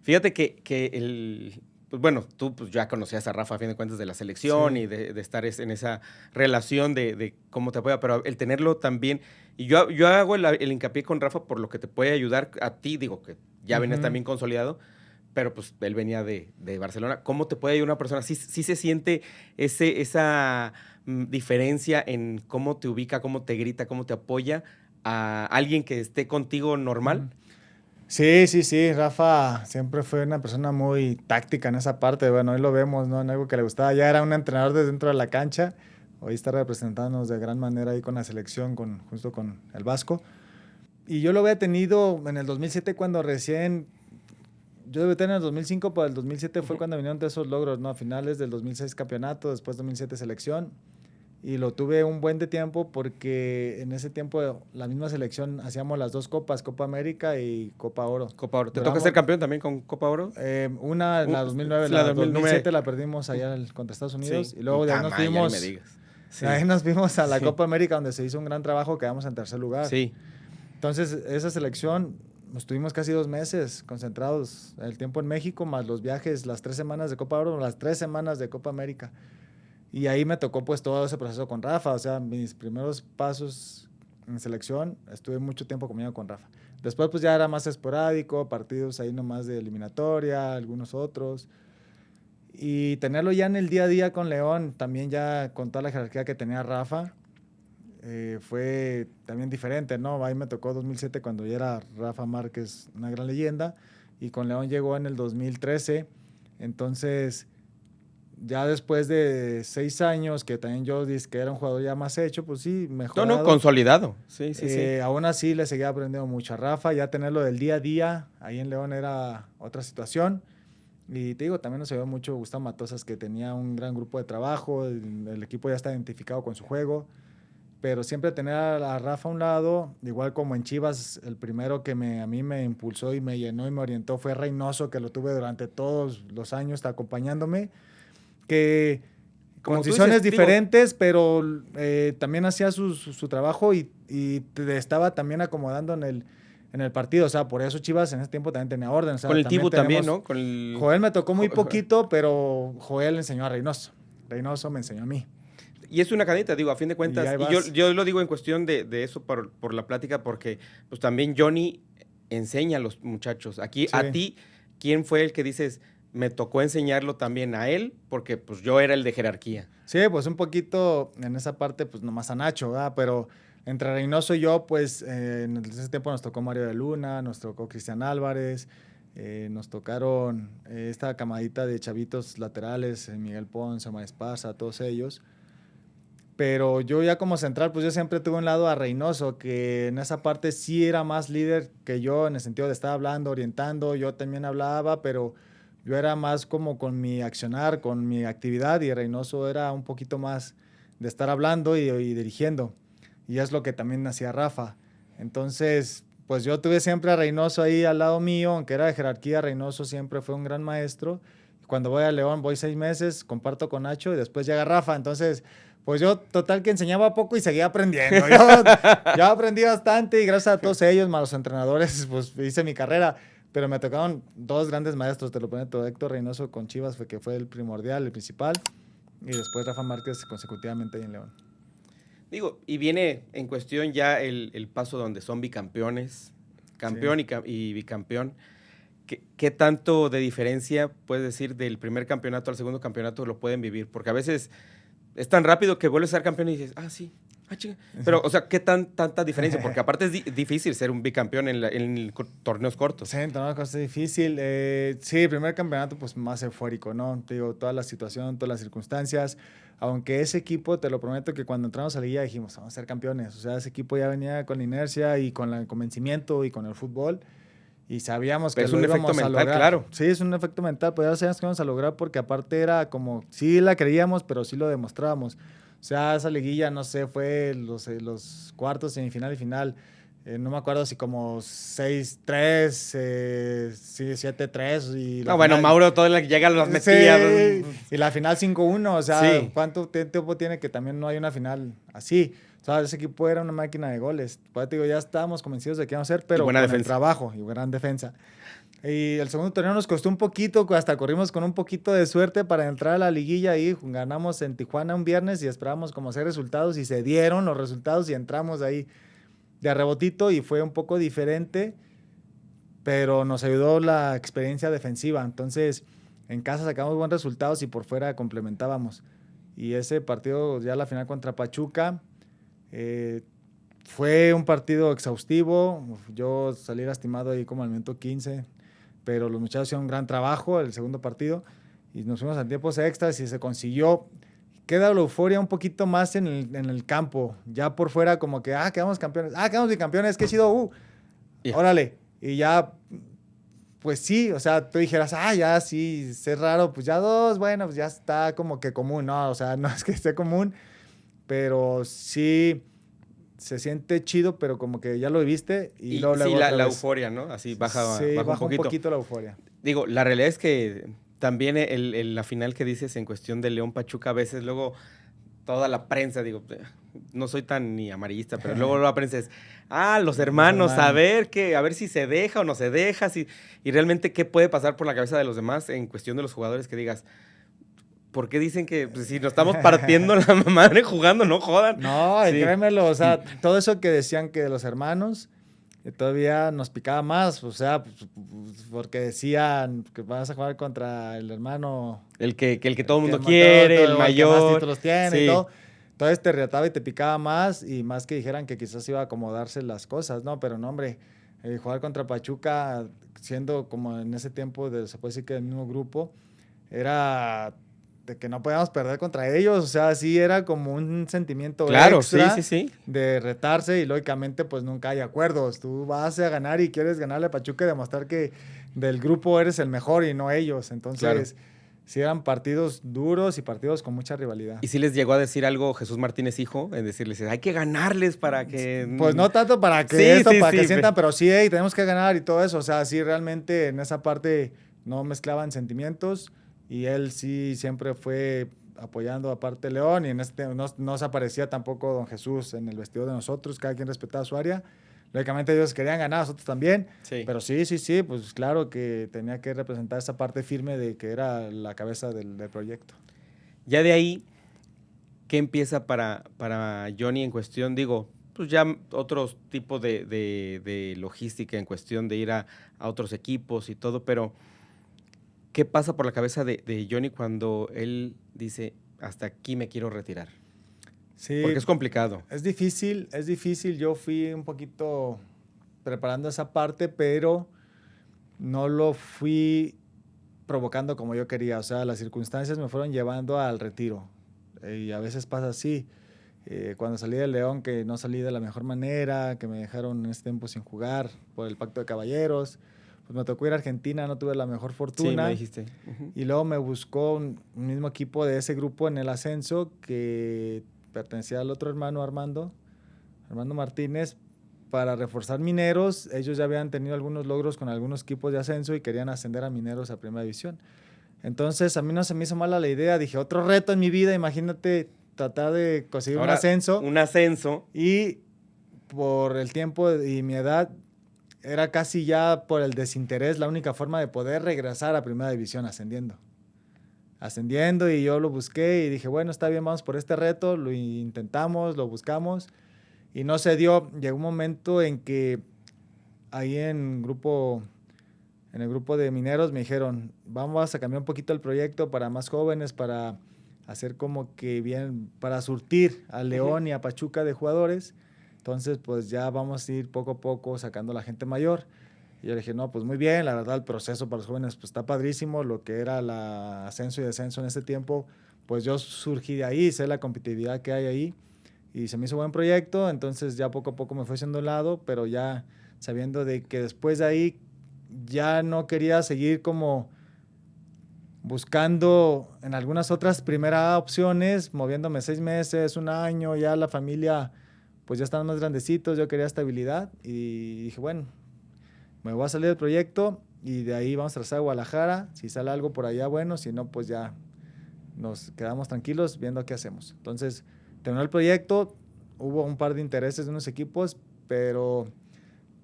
Fíjate que pues bueno, tú pues ya conocías a Rafa a fin de cuentas de la selección y de estar en esa relación de cómo te apoya, pero el tenerlo también, y yo hago el hincapié con Rafa por lo que te puede ayudar a ti, digo que ya venías también consolidado, pero pues él venía de Barcelona. ¿Cómo te puede ayudar una persona? Sí se siente esa diferencia en cómo te ubica, cómo te grita, cómo te apoya a alguien que esté contigo normal. Sí, Rafa siempre fue una persona muy táctica en esa parte, bueno, hoy lo vemos, ¿no? En algo que le gustaba, ya era un entrenador de dentro de la cancha, hoy está representándonos de gran manera ahí con la selección, justo con el Vasco, y yo lo había tenido en el 2007 cuando recién, yo debuté en el 2005, pero el 2007 fue cuando vinieron todos esos logros, ¿no? A finales del 2006 campeonato, después 2007 selección. Y lo tuve un buen de tiempo porque en ese tiempo la misma selección hacíamos las dos copas, Copa América y Copa Oro. ¿Te toca ser campeón también con Copa Oro? Una en la 2009, la 2007 la perdimos allá contra Estados Unidos. Sí. Y luego de ahí nos fuimos, ahí nos fuimos a la Copa América donde se hizo un gran trabajo, quedamos en tercer lugar. Sí. Entonces esa selección, nos tuvimos casi 2 meses concentrados, el tiempo en México más los viajes, las 3 semanas de Copa Oro, las 3 semanas de Copa América. Y ahí me tocó pues todo ese proceso con Rafa, o sea, mis primeros pasos en selección, estuve mucho tiempo conmigo con Rafa. Después pues ya era más esporádico, partidos ahí nomás de eliminatoria, algunos otros. Y tenerlo ya en el día a día con León, también ya con toda la jerarquía que tenía Rafa, fue también diferente, ¿no? Ahí me tocó 2007 cuando ya era Rafa Márquez, una gran leyenda, y con León llegó en el 2013, entonces... Ya después de 6 años, que también yo dije que era un jugador ya más hecho, pues sí, mejorado. No, consolidado. Sí. Aún así le seguía aprendiendo mucho a Rafa, ya tenerlo del día a día, ahí en León era otra situación. Y te digo, también nos ayudó mucho Gustavo Matosas, que tenía un gran grupo de trabajo, el equipo ya está identificado con su juego, pero siempre tener a Rafa a un lado, igual como en Chivas, el primero que a mí me impulsó y me llenó y me orientó fue Reynoso, que lo tuve durante todos los años acompañándome, que con decisiones diferentes, pero también hacía su trabajo y te estaba también acomodando en el partido. O sea, por eso Chivas en ese tiempo también tenía orden. O sea, con el Tibu también, ¿no? Con el... Joel me tocó muy poquito, pero Joel enseñó a Reynoso. Reynoso me enseñó a mí. Y es una cadena, digo, a fin de cuentas. Y yo lo digo en cuestión de eso por la plática, porque pues también Johnny enseña a los muchachos. Aquí, sí. A ti, ¿quién fue el que dices... Me tocó enseñarlo también a él, porque pues yo era el de jerarquía. Sí, pues un poquito en esa parte, pues nomás a Nacho, ¿verdad? Pero entre Reynoso y yo, pues en ese tiempo nos tocó Mario de Luna, nos tocó Cristian Álvarez, nos tocaron esta camadita de chavitos laterales, Miguel Ponce, Omar Esparza, todos ellos. Pero yo ya como central, pues yo siempre tuve un lado a Reynoso, que en esa parte sí era más líder que yo, en el sentido de estar hablando, orientando, yo también hablaba, pero... Yo era más como con mi accionar, con mi actividad, y Reynoso era un poquito más de estar hablando y dirigiendo. Y es lo que también hacía Rafa. Entonces, pues yo tuve siempre a Reynoso ahí al lado mío, aunque era de jerarquía, Reynoso siempre fue un gran maestro. Cuando voy a León voy 6 meses, comparto con Nacho y después llega Rafa. Entonces, pues yo total que enseñaba poco y seguía aprendiendo. Yo aprendí bastante y gracias a todos ellos, más los entrenadores, pues hice mi carrera. Pero me tocaron 2 grandes maestros, te lo prometo. Héctor Reynoso con Chivas, que fue el primordial, el principal. Y después Rafa Márquez consecutivamente ahí en León. Digo, y viene en cuestión ya el paso donde son bicampeones, campeón y bicampeón. ¿Qué tanto de diferencia puedes decir del primer campeonato al segundo campeonato lo pueden vivir? Porque a veces es tan rápido que vuelves a ser campeón y dices, sí, chinga. Pero, o sea, ¿qué tanta diferencia? Porque aparte es difícil ser un bicampeón en torneos cortos. Sí, en torneos cortos es difícil. Sí, el primer campeonato, pues más eufórico, ¿no? Te digo, toda la situación, todas las circunstancias. Aunque ese equipo, te lo prometo que cuando entramos a la Liga dijimos, vamos a ser campeones. O sea, ese equipo ya venía con la inercia y con el convencimiento y con el fútbol. Y sabíamos que es un efecto mental, claro. Sí, es un efecto mental, pero ya sabíamos que íbamos a lograr porque aparte era como, sí la creíamos, pero sí lo demostrábamos. O sea, esa liguilla, no sé, fue los cuartos, semifinal y final. No me acuerdo si como 6-3, 7-3. Bueno, Mauro todo el que llega los metía. Sí, y la final 5-1, o sea, ¿cuánto tiempo tiene que también no hay una final así? O sea, ese equipo era una máquina de goles. Pues te digo, ya estábamos convencidos de que íbamos a hacer, pero con el trabajo y gran defensa. Y el segundo torneo nos costó un poquito, hasta corrimos con un poquito de suerte para entrar a la liguilla y ganamos en Tijuana un viernes y esperábamos como hacer resultados y se dieron los resultados y entramos ahí de rebotito y fue un poco diferente, pero nos ayudó la experiencia defensiva. Entonces, en casa sacamos buenos resultados y por fuera complementábamos. Y ese partido, ya la final contra Pachuca, fue un partido exhaustivo. Yo salí lastimado ahí como al minuto 15, pero los muchachos hicieron un gran trabajo el segundo partido y nos fuimos a tiempos extras y se consiguió. Queda la euforia un poquito más en el campo. Ya por fuera como que, quedamos campeones. Quedamos bicampeones, qué chido, órale. Y ya, pues sí, o sea, tú dijeras, ya sí, es raro, pues ya 2, bueno, pues ya está como que común, ¿no? O sea, no es que esté común, pero sí se siente chido, pero como que ya lo viviste y luego sí, la euforia, ¿no? Así baja un poquito la euforia. Digo, la realidad es que también la final que dices en cuestión de León Pachuca, a veces luego toda la prensa, digo, no soy tan ni amarillista, pero luego la prensa es, los hermanos, a ver si se deja o no se deja, y realmente qué puede pasar por la cabeza de los demás en cuestión de los jugadores que digas, ¿por qué dicen que pues, si nos estamos partiendo la madre jugando, no jodan? No, créemelo, o sea, todo eso que decían que de los hermanos, todavía nos picaba más, o sea, porque decían que vas a jugar contra el hermano. El que todo el mundo quiere, el mayor. Que más títulos tiene y todo. Entonces te retaba y te picaba más, y más que dijeran que quizás iba a acomodarse las cosas, ¿no? Pero no, hombre, jugar contra Pachuca, siendo como en ese tiempo, se puede decir que del mismo grupo, era de que no podíamos perder contra ellos, o sea, sí era como un sentimiento extra de retarse y lógicamente pues nunca hay acuerdos, tú vas a ganar y quieres ganarle a Pachuca y demostrar que del grupo eres el mejor y no ellos, entonces sí eran partidos duros y partidos con mucha rivalidad. ¿Y si les llegó a decir algo Jesús Martínez hijo? En decirles, hay que ganarles para que... Pues no tanto para que que sientan, pero sí, tenemos que ganar y todo eso, o sea, sí realmente en esa parte no mezclaban sentimientos. Y él sí siempre fue apoyando aparte León y no se aparecía tampoco don Jesús en el vestido de nosotros, cada quien respetaba su área. Lógicamente ellos querían ganar, nosotros también, pero sí, pues claro que tenía que representar esa parte firme de que era la cabeza del proyecto. Ya de ahí, ¿qué empieza para Johnny en cuestión? Digo, pues ya otros tipos de logística en cuestión de ir a otros equipos y todo, pero... ¿Qué pasa por la cabeza de Johnny cuando él dice, hasta aquí me quiero retirar? Sí. Porque es complicado. Es difícil. Yo fui un poquito preparando esa parte, pero no lo fui provocando como yo quería. O sea, las circunstancias me fueron llevando al retiro. Y a veces pasa así. Cuando salí del León, que no salí de la mejor manera, que me dejaron en ese tiempo sin jugar por el Pacto de Caballeros. Pues me tocó ir a Argentina, no tuve la mejor fortuna. Sí, me dijiste. Y luego me buscó un mismo equipo de ese grupo en el ascenso que pertenecía al otro hermano Armando Martínez, para reforzar Mineros. Ellos ya habían tenido algunos logros con algunos equipos de ascenso y querían ascender a Mineros a Primera División. Entonces a mí no se me hizo mala la idea. Dije, otro reto en mi vida, imagínate tratar de conseguir un ascenso. Un ascenso. Y por el tiempo y mi edad... Era casi ya por el desinterés la única forma de poder regresar a Primera División ascendiendo. ascendiendo y yo lo busqué y dije, bueno, está bien, vamos por este reto, lo intentamos, lo buscamos y no se dio. Llegó un momento en que ahí en el grupo de mineros me dijeron, vamos a cambiar un poquito el proyecto para más jóvenes, para hacer como que bien, para surtir a León y a Pachuca de jugadores. Entonces, pues ya vamos a ir poco a poco sacando a la gente mayor. Y yo le dije, no, pues muy bien, la verdad el proceso para los jóvenes pues está padrísimo, lo que era el ascenso y descenso en ese tiempo, pues yo surgí de ahí, sé la competitividad que hay ahí y se me hizo buen proyecto, entonces ya poco a poco me fue haciendo un lado, pero ya sabiendo de que después de ahí ya no quería seguir como buscando en algunas otras primeras opciones, moviéndome 6 meses, un año, ya la familia pues ya están más grandecitos, yo quería estabilidad y dije, bueno, me voy a salir del proyecto y de ahí vamos a trazar a Guadalajara. Si sale algo por allá, bueno, si no, pues ya nos quedamos tranquilos viendo qué hacemos. Entonces, terminó el proyecto, hubo un par de intereses de unos equipos, pero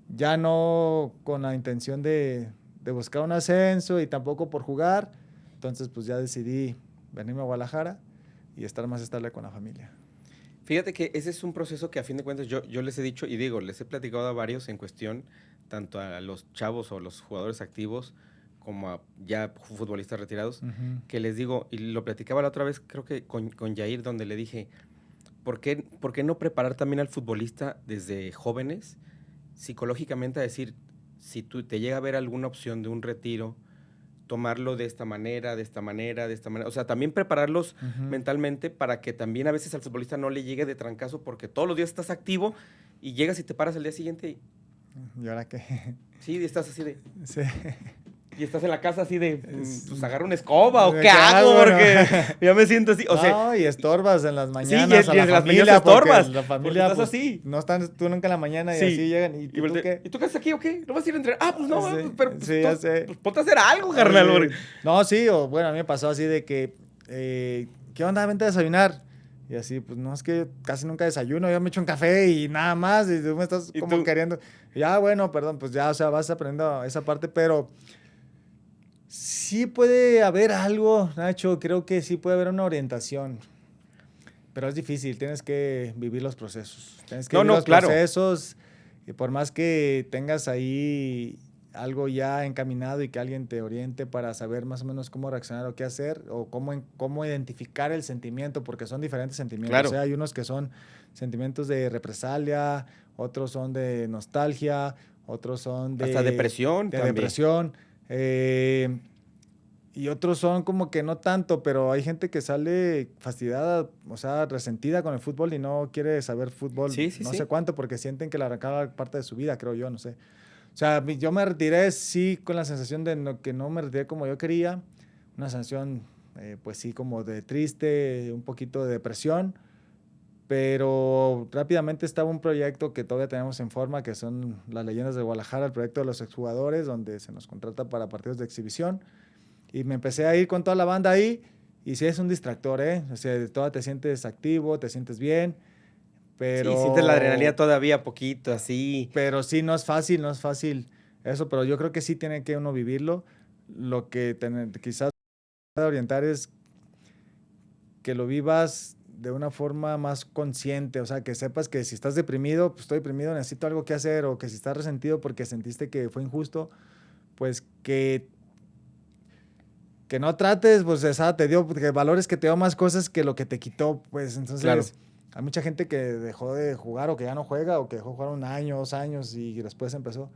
ya no con la intención de buscar un ascenso y tampoco por jugar. Entonces, pues ya decidí venirme a Guadalajara y estar más estable con la familia. Fíjate que ese es un proceso que a fin de cuentas yo les he dicho y digo, les he platicado a varios en cuestión, tanto a los chavos o los jugadores activos como a ya futbolistas retirados, que les digo, y lo platicaba la otra vez, creo que con Yair, donde le dije, por qué no preparar también al futbolista desde jóvenes, psicológicamente a decir, si tú te llega a ver alguna opción de un retiro, tomarlo de esta manera, de esta manera, de esta manera. O sea, también prepararlos mentalmente para que también a veces al futbolista no le llegue de trancazo porque todos los días estás activo y llegas y te paras al día siguiente ¿Y ahora qué? sí, y estás así de... Sí. Y estás en la casa así de, pues agarro una escoba o qué ¿Qué hago, hago? porque ya me siento así. O sea, no, y estorbas en las sí, mañanas a la en las familia, mañanas porque estorbas, la porque familia estás pues, así. no están tú nunca en la mañana y Sí. así llegan. ¿Y tú qué? ¿Y tú qué haces aquí o qué? ¿No vas a ir a entrenar? Ah, pues no, Sí, pero pues, sí, ya sé. pues ponte a hacer algo, carnal. Sí. Porque... No, sí, o bueno, a mí me pasó así de que, ¿qué onda? Vente a desayunar. Y así, pues no, es que casi nunca desayuno, yo me echo un café y nada más, y tú me estás ¿Y como tú? queriendo. Ya, bueno, perdón, pues ya, o sea, vas aprendiendo esa parte, pero sí puede haber algo, Nacho, creo que sí puede haber una orientación, pero es difícil, tienes que vivir los procesos. Tienes que No, vivir no, los claro. procesos y por más que tengas ahí algo ya encaminado y que alguien te oriente para saber más o menos cómo reaccionar o qué hacer o cómo identificar el sentimiento, porque son diferentes sentimientos. Claro. O sea, hay unos que son sentimientos de represalia, otros son de nostalgia, otros son de... Hasta depresión de también. depresión. Y otros son como que no tanto, pero hay gente que sale fastidiada, o sea, resentida con el fútbol y no quiere saber fútbol, Sí, no sí. sé cuánto, porque sienten que le arrancaba parte de su vida, creo yo, no sé. O sea, yo me retiré, sí, con la sensación de que no me retiré como yo quería, una sensación, pues sí, como de triste, un poquito de depresión, pero rápidamente estaba un proyecto que todavía tenemos en forma, que son las Leyendas de Guadalajara, el proyecto de los exjugadores, donde se nos contrata para partidos de exhibición. Y me empecé a ir con toda la banda ahí. Y sí es un distractor, ¿eh? O sea, todavía te sientes activo, te sientes bien. Pero... Sí, sientes la adrenalina todavía poquito, así. Pero sí, no es fácil eso. Pero yo creo que sí tiene que uno vivirlo. Lo que quizás pueda orientar es que lo vivas de una forma más consciente. O sea, que sepas que si estás deprimido, pues estoy deprimido, necesito algo que hacer. O que si estás resentido porque sentiste que fue injusto, pues que no trates, pues esa te dio, que valores que te dio más cosas que lo que te quitó, pues entonces Claro. hay mucha gente que dejó de jugar o que ya no juega o que dejó de jugar 1 año, 2 años y después empezó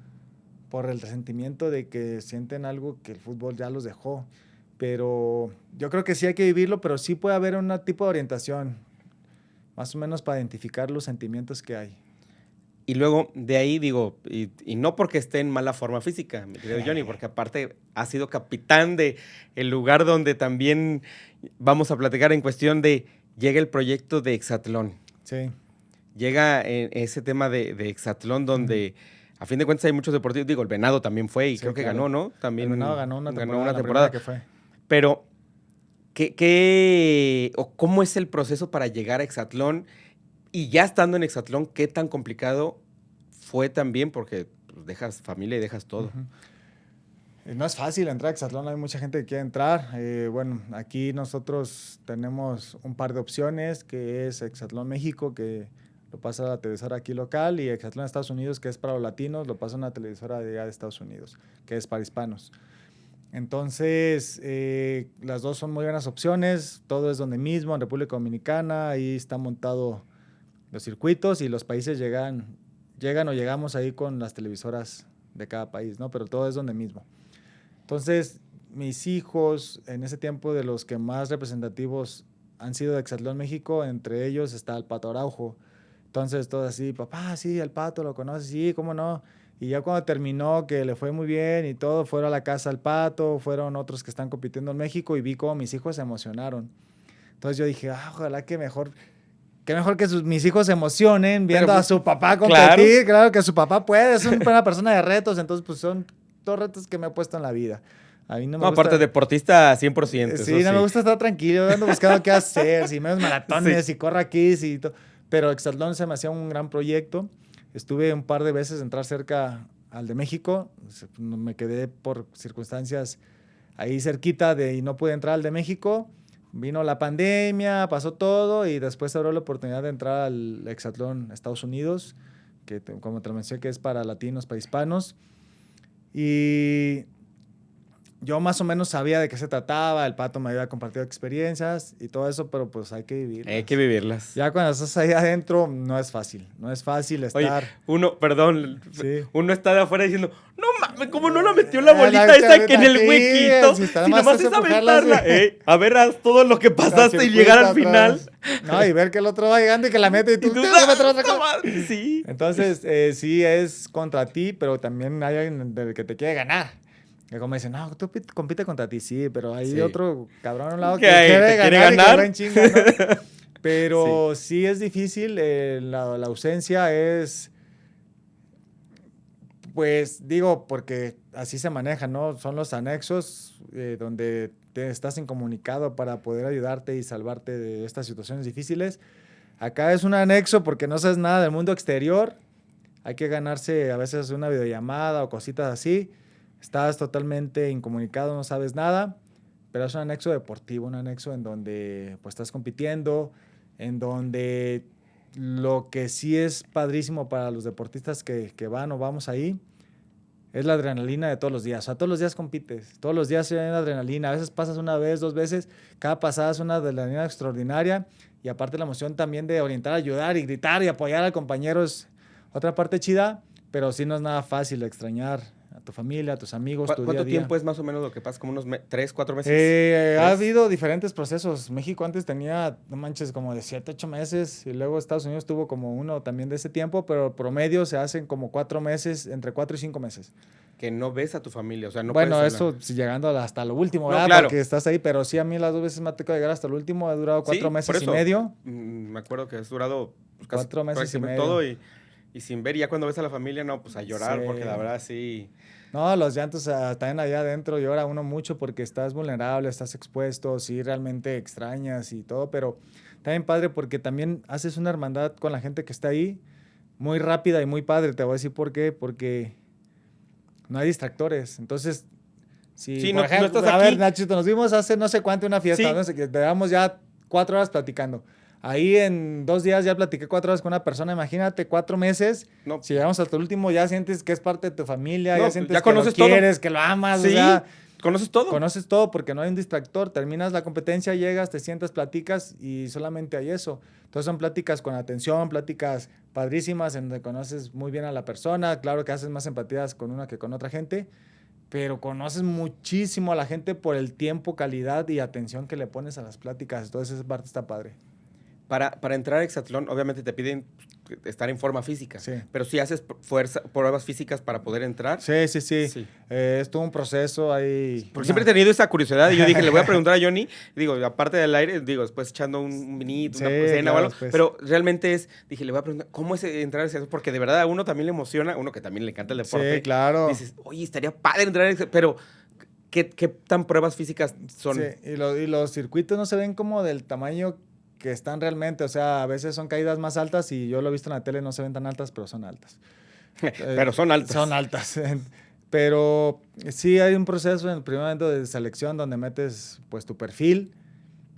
por el resentimiento de que sienten algo que el fútbol ya los dejó. Pero yo creo que sí hay que vivirlo, pero sí puede haber un tipo de orientación, más o menos para identificar los sentimientos que hay. Y luego de ahí digo, y no porque esté en mala forma física, mi querido Johnny, porque aparte ha sido capitán de el lugar donde también vamos a platicar en cuestión de llega el proyecto de Hexatlón. Sí. Llega ese tema de Hexatlón donde a fin de cuentas hay muchos deportivos, digo, el Venado también fue y Sí, creo que claro. ganó, ¿no? También El Venado ganó una temporada. una temporada. Que fue. Pero, o ¿cómo es el proceso para llegar a Hexatlón? Y ya estando en Hexatlón, ¿qué tan complicado fue también? Porque pues, dejas familia y dejas todo. No es fácil entrar a Exatlón, hay mucha gente que quiere entrar. Bueno, aquí nosotros tenemos un par de opciones, que es Exatlón México, que lo pasa a la televisora aquí local, y Exatlón Estados Unidos, que es para los latinos, lo pasa a una televisora de allá de Estados Unidos, que es para hispanos. Entonces, las dos son muy buenas opciones, todo es donde mismo, en República Dominicana, ahí está montado los circuitos y los países llegan o llegamos ahí con las televisoras de cada país, ¿no? Pero todo es donde mismo. Entonces, mis hijos, en ese tiempo, de los que más representativos han sido de Exatlón México, entre ellos está el Pato Araujo. Entonces, todo así, papá, sí, el Pato, ¿lo conoces? Sí, ¿cómo no? Y ya cuando terminó, que le fue muy bien y todo, fueron a la casa al Pato, fueron otros que están compitiendo en México y vi cómo mis hijos se emocionaron. Entonces yo dije, ojalá que mejor... Qué mejor que mis hijos se emocionen viendo a su papá competir. Claro que su papá puede, es una persona de retos. Entonces, pues son dos retos que me he puesto en la vida. A mí no me gusta... aparte deportista 100%. Sí, no me gusta estar tranquilo, ando buscando qué hacer, si menos maratones, si corro aquí, si todo. Pero Exatlón se me hacía un gran proyecto. Estuve un par de veces a entrar cerca al de México. Me quedé por circunstancias ahí cerquita y no pude entrar al de México. Vino la pandemia, pasó todo y después se abrió la oportunidad de entrar al Exatlón Estados Unidos, que como te lo mencioné, que es para latinos, para hispanos. Y yo más o menos sabía de qué se trataba, el Pato me había compartido experiencias y todo eso, pero pues hay que vivirlas. Hay que vivirlas. Ya cuando estás ahí adentro no es fácil estar... Oye, sí. Uno está de afuera diciendo, no mames, ¿cómo no la metió la bolita esa que en el huequito? Si nomás es aventarla. A ver, haz todo lo que pasaste y llegar al final. No, y ver que el otro va llegando y que la mete y tú que meter otra cosa. Sí. Entonces, sí es contra ti, pero también hay alguien del que te quiere ganar. Que como dicen, no, tú compite contra ti, sí, pero hay otro cabrón a un lado que quiere ganar. Y que va en chinga, ¿no? Pero sí es difícil, la ausencia es, pues digo, porque así se maneja, ¿no? Son los anexos donde estás incomunicado para poder ayudarte y salvarte de estas situaciones difíciles. Acá es un anexo porque no sabes nada del mundo exterior, hay que ganarse a veces una videollamada o cositas así. Estás totalmente incomunicado, no sabes nada, pero es un anexo deportivo, un anexo en donde pues estás compitiendo, en donde lo que sí es padrísimo para los deportistas que van o vamos ahí es la adrenalina de todos los días. O sea, todos los días compites, todos los días hay una adrenalina. A veces pasas una vez, dos veces, cada pasada es una adrenalina extraordinaria y aparte la emoción también de orientar, ayudar y gritar y apoyar al compañero es otra parte chida, pero sí no es nada fácil extrañar a tu familia, a tus amigos, tu día a día. ¿Cuánto tiempo es más o menos lo que pasa? ¿Como unos 3, 4 meses? Ha habido diferentes procesos. México antes tenía, no manches, como de 7, 8 meses y luego Estados Unidos tuvo como uno también de ese tiempo, pero promedio se hacen como 4 meses, entre 4 y 5 meses. Que no ves a tu familia, o sea, no bueno, puedes eso llegando hasta lo último, ¿verdad? No, claro. Porque estás ahí, pero sí a mí las 2 veces me ha tocado llegar hasta lo último, he durado 4 meses y medio. Me acuerdo que has durado casi 4 meses y medio. Todo y sin ver, y ya cuando ves a la familia, no, pues a llorar, porque la verdad sí... No, los llantos también allá adentro llora uno mucho porque estás vulnerable, estás expuesto, sí realmente extrañas y todo, pero también padre porque también haces una hermandad con la gente que está ahí, muy rápida y muy padre. Te voy a decir por qué, porque no hay distractores. Entonces, si por ejemplo, no estás a aquí. ver, Nachito, nos vimos hace no sé cuánto una fiesta, no sé, que llevamos ya 4 horas platicando. Ahí en 2 días ya platiqué 4 horas con una persona. Imagínate, 4 meses. No. Si llegamos hasta el último, ya sientes que es parte de tu familia. Ya sientes que lo quieres, que lo amas. Sí, o sea, conoces todo. Conoces todo porque no hay un distractor. Terminas la competencia, llegas, te sientas, platicas y solamente hay eso. Entonces son pláticas con atención, pláticas padrísimas en donde conoces muy bien a la persona. Claro que haces más empatías con una que con otra gente, pero conoces muchísimo a la gente por el tiempo, calidad y atención que le pones a las pláticas. Entonces esa parte está padre. Para entrar a Exatlón, obviamente te piden estar en forma física. Sí. Pero si haces pruebas físicas para poder entrar. Sí. Es todo un proceso ahí. Porque siempre he tenido esa curiosidad y yo dije, le voy a preguntar a Johnny, digo, aparte del aire, digo, después echando un vinito, una cena o algo. Después. Pero realmente dije, le voy a preguntar, ¿cómo es entrar a Exatlón? Porque de verdad a uno también le emociona, uno que también le encanta el deporte. Sí, claro. Dices, oye, estaría padre entrar a Exatlón, pero... ¿Qué tan pruebas físicas son? Sí, y los circuitos no se ven como del tamaño que están realmente, o sea, a veces son caídas más altas y yo lo he visto en la tele, no se ven tan altas, pero son altas. Pero son altas. Son altas. Pero sí hay un proceso en primer momento de selección donde metes pues tu perfil,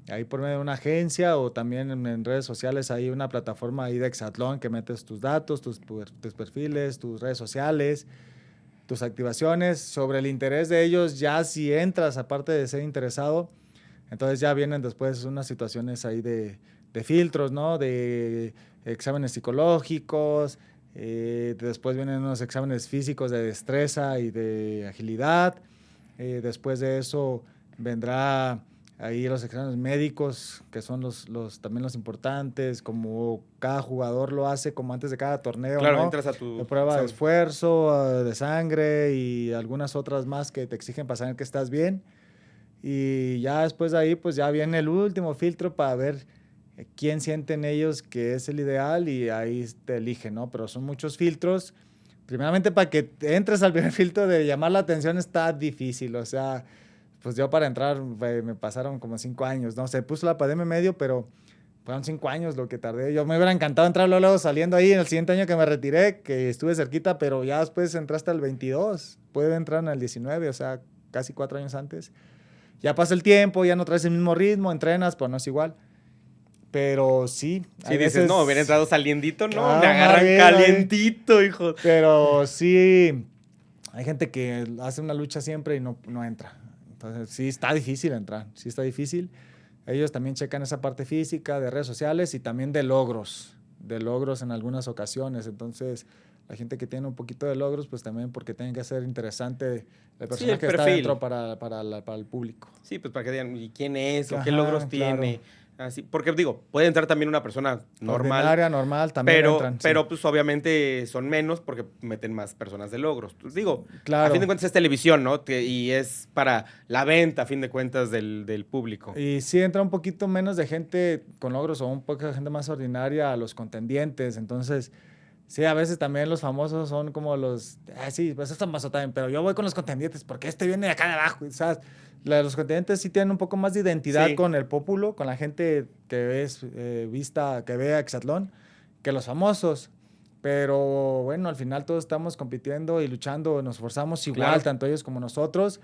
ahí por medio de una agencia o también en redes sociales hay una plataforma ahí de Exatlón que metes tus datos, tus perfiles, tus redes sociales, tus activaciones, sobre el interés de ellos, ya si entras, aparte de ser interesado, entonces ya vienen después unas situaciones ahí de filtros, ¿no? De exámenes psicológicos, después vienen unos exámenes físicos de destreza y de agilidad, después de eso vendrá ahí los exámenes médicos, que son también los importantes, como cada jugador lo hace como antes de cada torneo, Claro, ¿no? entras a tu De prueba de examen. esfuerzo, de sangre y algunas otras más que te exigen para saber que estás bien. Y ya después de ahí, pues ya viene el último filtro para ver quién sienten ellos que es el ideal y ahí te eligen, ¿no? Pero son muchos filtros. Primeramente, para que entres al primer filtro de llamar la atención está difícil, o sea, pues yo para entrar me pasaron como 5 años, ¿no? Se puso la pandemia en medio, pero fueron 5 años lo que tardé. Yo me hubiera encantado entrar luego saliendo ahí en el siguiente año que me retiré, que estuve cerquita, pero ya después entraste al 22, puede entrar en el 19, o sea, casi 4 años antes. Ya pasa el tiempo, ya no traes el mismo ritmo, entrenas, pues no es igual. Pero sí, Sí, hay dices, veces... no, hubiera entrado saliendito, no, Ah, me agarran bien, calientito, hijo. pero sí, hay gente que hace una lucha siempre y no entra. Entonces, sí está difícil entrar, sí está difícil. Ellos también checan esa parte física de redes sociales y también de logros en algunas ocasiones. Entonces, la gente que tiene un poquito de logros, pues también porque tiene que ser interesante la Sí, persona el que está perfil. dentro para el público. Sí, pues para que digan, ¿y quién es? ¿O qué Ajá, logros claro. tiene? Así, porque digo, puede entrar también una persona normal, Ordinaria, normal, también entran, sí. pero pues obviamente son menos porque meten más personas de logros. Pues, digo, a fin de Claro. cuentas es televisión, ¿no? Y es para la venta, a fin de cuentas, del público. Y sí entra un poquito menos de gente con logros o un poco de gente más ordinaria a los contendientes. Entonces, sí, a veces también los famosos son como los... sí, pues esto pasó también, pero yo voy con los contendientes porque este viene de acá de abajo, ¿sabes? Los contendientes sí tienen un poco más de identidad Sí. con el pópulo, con la gente que es que ve a Exatlón, que los famosos. Pero bueno, al final todos estamos compitiendo y luchando, nos esforzamos igual, Claro. tanto ellos como nosotros.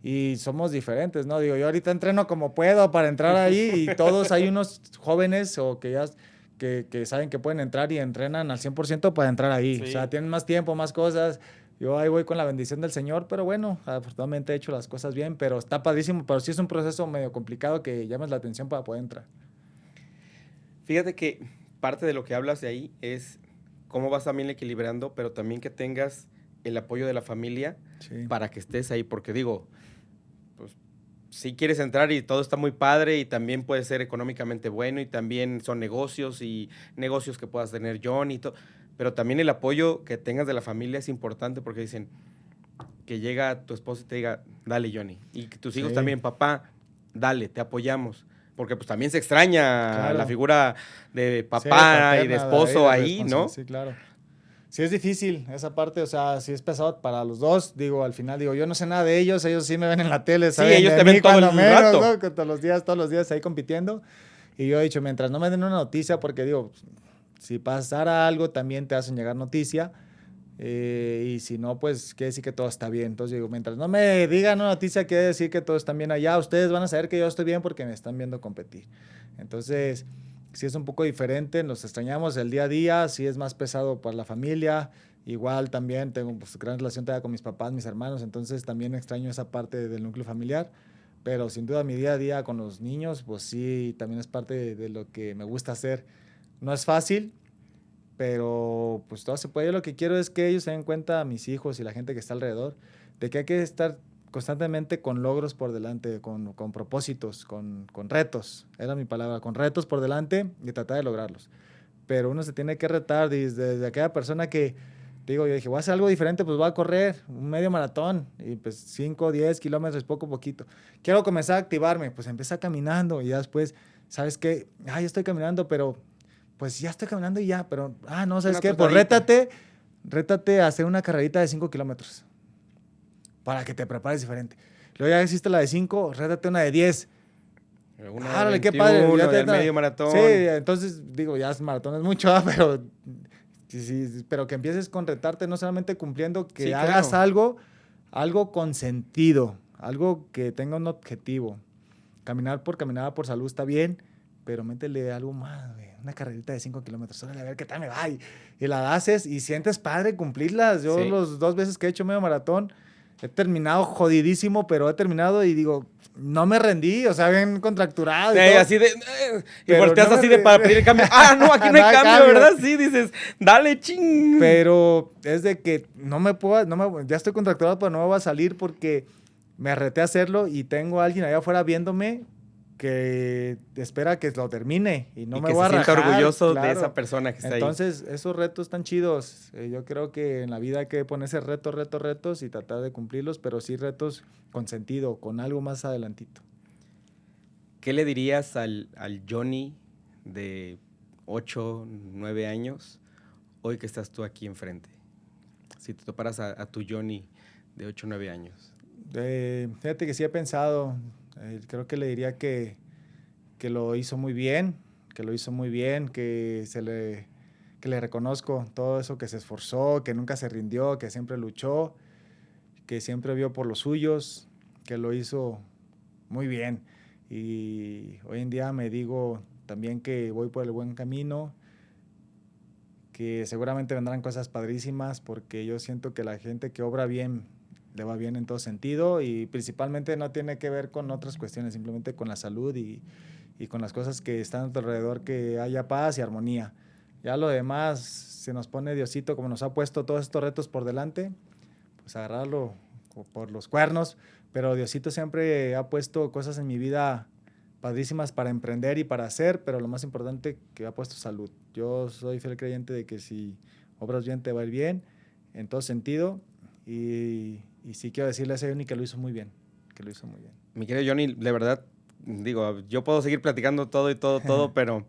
Y somos diferentes, ¿no? Digo, yo ahorita entreno como puedo para entrar ahí y todos hay unos jóvenes o que ya que saben que pueden entrar y entrenan al 100% para entrar ahí. Sí. O sea, tienen más tiempo, más cosas. Yo ahí voy con la bendición del Señor, pero bueno, afortunadamente he hecho las cosas bien, pero está padrísimo, pero sí es un proceso medio complicado que llames la atención para poder entrar. Fíjate que parte de lo que hablas de ahí es cómo vas también equilibrando, pero también que tengas el apoyo de la familia Sí. para que estés ahí, porque digo, pues si quieres entrar y todo está muy padre y también puede ser económicamente bueno y también son negocios y negocios que puedas tener John y todo, pero también el apoyo que tengas de la familia es importante porque dicen que llega tu esposo y te diga, dale Johnny, y que tus hijos Sí. también, papá, dale, te apoyamos. Porque pues también se extraña Claro. la figura de Sí, papá paterna, y de esposo de ahí, responsabilidad, ¿no? Sí, claro. Sí es difícil esa parte, o sea, sí es pesado para los dos. Digo, al final, digo, yo no sé nada de ellos sí me ven en la tele, Sí, saben ellos de te mí ven todo cuando el menos, rato. ¿no? Que todos los días ahí compitiendo. Y yo he dicho, mientras no me den una noticia, porque digo, si pasara algo, también te hacen llegar noticia. Y si no, pues quiere decir que todo está bien. Entonces digo, mientras no me digan una noticia, quiere decir que todo está bien allá. Ustedes van a saber que yo estoy bien porque me están viendo competir. Entonces, sí es un poco diferente, nos extrañamos el día a día, sí es más pesado para la familia. Igual también tengo pues, gran relación todavía con mis papás, mis hermanos, entonces también extraño esa parte del núcleo familiar. Pero sin duda mi día a día con los niños, pues sí, también es parte de lo que me gusta hacer. No es fácil, pero pues todo se puede. Yo lo que quiero es que ellos se den cuenta, mis hijos y la gente que está alrededor, de que hay que estar constantemente con logros por delante, con propósitos, con retos, era mi palabra, con retos por delante y tratar de lograrlos. Pero uno se tiene que retar desde aquella persona que, digo, yo dije, voy a hacer algo diferente, pues voy a correr un medio maratón y pues 5, 10 kilómetros, poco a poquito. Quiero comenzar a activarme, pues empieza caminando y ya después, ¿sabes qué? Ya estoy caminando, pero pues ya estoy caminando y ya, pero, no, ¿sabes Una qué? Pues trotadita. rétate a hacer una carrerita de 5 kilómetros para que te prepares diferente. Luego ya existe la de 5, rétate una de 10. Una de Árale, qué 21, padre. Ya del medio maratón. Sí, entonces digo, ya es maratón, es mucho, pero, sí, pero que empieces con retarte, no solamente cumpliendo, que Sí, hagas claro. algo algo con sentido, algo que tenga un objetivo. Caminar por salud está bien, pero métele algo más, güey. Una carrerita de 5 kilómetros, órale, a ver qué tal me va. Y la haces y sientes padre cumplirlas. Yo Sí. los 2 veces que he hecho medio maratón, he terminado jodidísimo, pero he terminado y digo, no me rendí, o sea, bien contracturado. Y todo. Así de... y Pero volteas no así me- de para pedir el cambio. Ah, no, aquí no hay No hay cambio, cambio. ¿verdad? Sí, dices, dale, ching. Pero es de que ya estoy contracturado, pero no me voy a salir porque me arreté a hacerlo y tengo a alguien allá afuera viéndome que espera que lo termine y no y me que voy se a sienta rajar, orgulloso de claro. esa persona que está ahí. Entonces, esos retos están chidos. Yo creo que en la vida hay que ponerse retos y tratar de cumplirlos, pero sí retos con sentido, con algo más adelantito. ¿Qué le dirías al Johnny de 8, 9 años hoy que estás tú aquí enfrente? Si te toparas a tu Johnny de 8, 9 años. Fíjate que sí he pensado, creo que le diría que lo hizo muy bien, que le reconozco todo eso, que se esforzó, que nunca se rindió, que siempre luchó, que siempre vio por los suyos, que lo hizo muy bien. Y hoy en día me digo también que voy por el buen camino, que seguramente vendrán cosas padrísimas, porque yo siento que la gente que obra bien le va bien en todo sentido y principalmente no tiene que ver con otras cuestiones, simplemente con la salud y con las cosas que están a tu alrededor, que haya paz y armonía. Ya lo demás, se nos pone Diosito, como nos ha puesto todos estos retos por delante, pues agarrarlo por los cuernos, pero Diosito siempre ha puesto cosas en mi vida padrísimas para emprender y para hacer, pero lo más importante que ha puesto salud. Yo soy fiel creyente de que si obras bien te va a ir bien, en todo sentido, y sí quiero decirle a ese Johnny que lo hizo muy bien, Mi querido Johnny, de verdad, digo, yo puedo seguir platicando todo, pero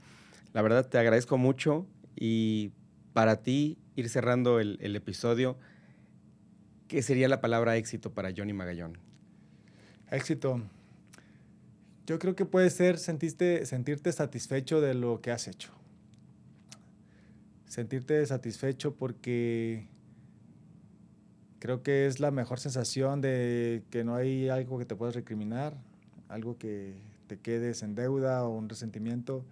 la verdad te agradezco mucho y para ti ir cerrando el episodio, ¿qué sería la palabra éxito para Johnny Magallón? Éxito. Yo creo que puede ser sentirte satisfecho de lo que has hecho. Sentirte satisfecho porque creo que es la mejor sensación de que no hay algo que te puedas recriminar, algo que te quedes en deuda o un resentimiento,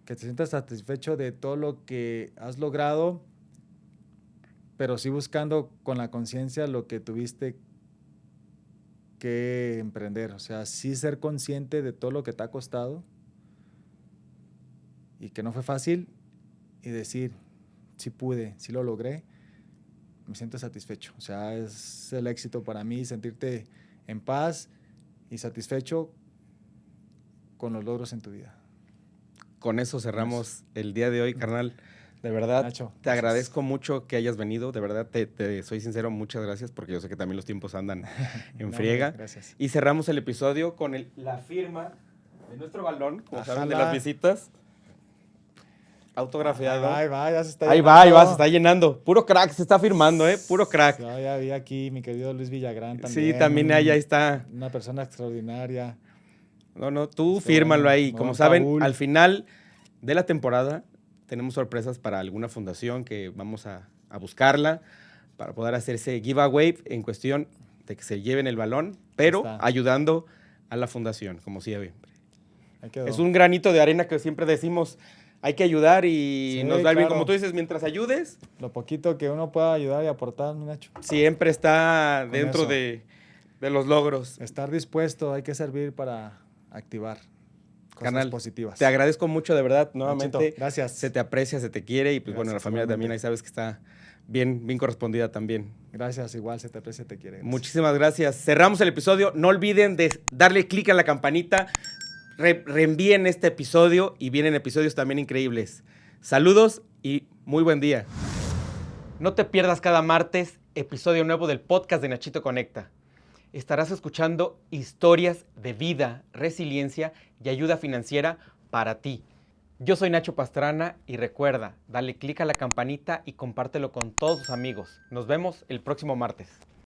que te sientas satisfecho de todo lo que has logrado, pero sí buscando con la conciencia lo que tuviste que emprender, o sea, sí ser consciente de todo lo que te ha costado y que no fue fácil y decir, sí pude, sí lo logré, me siento satisfecho, o sea, es el éxito para mí, sentirte en paz y satisfecho con los logros en tu vida. Con eso cerramos el día de hoy, carnal. De verdad, Nacho, te agradezco mucho que hayas venido. De verdad, te soy sincero, muchas gracias, porque yo sé que también los tiempos andan en friega. Gracias. Y cerramos el episodio con la firma de nuestro balón, como saben, de Ajala. las visitas. Autografiado. Ahí va, ya se está Ahí va, se está llenando. Puro crack, se está firmando, puro crack. Ya vi aquí mi querido Luis Villagrán también. Sí, también ahí está. Una persona extraordinaria. No, tú Está fírmalo bueno. ahí. No, Como saben, Paul. al final de la temporada tenemos sorpresas para alguna fundación que vamos a buscarla para poder hacer ese giveaway en cuestión de que se lleven el balón, pero Está. ayudando a la fundación, como siempre. Ahí quedó. Es un granito de arena que siempre decimos, hay que ayudar y Sí, nos va bien. claro. Como tú dices, mientras ayudes, Lo poquito que uno pueda ayudar y aportar, mi Nacho. siempre está Con dentro eso. de los logros. Estar dispuesto, hay que servir para activar cosas Carnal, positivas. te agradezco mucho, de verdad, nuevamente. Nachito, gracias. Se te aprecia, se te quiere y pues bueno, la Gracias, familia también, igualmente. ahí sabes que está bien correspondida también. Gracias, igual se te aprecia, te quiere. Gracias. Muchísimas gracias. Cerramos el episodio. No olviden de darle clic a la campanita. Reenvíen este episodio y vienen episodios también increíbles. Saludos y muy buen día. No te pierdas cada martes episodio nuevo del podcast de Nachito Conecta. Estarás escuchando historias de vida, resiliencia y ayuda financiera para ti. Yo soy Nacho Pastrana y recuerda, dale clic a la campanita y compártelo con todos tus amigos. Nos vemos el próximo martes.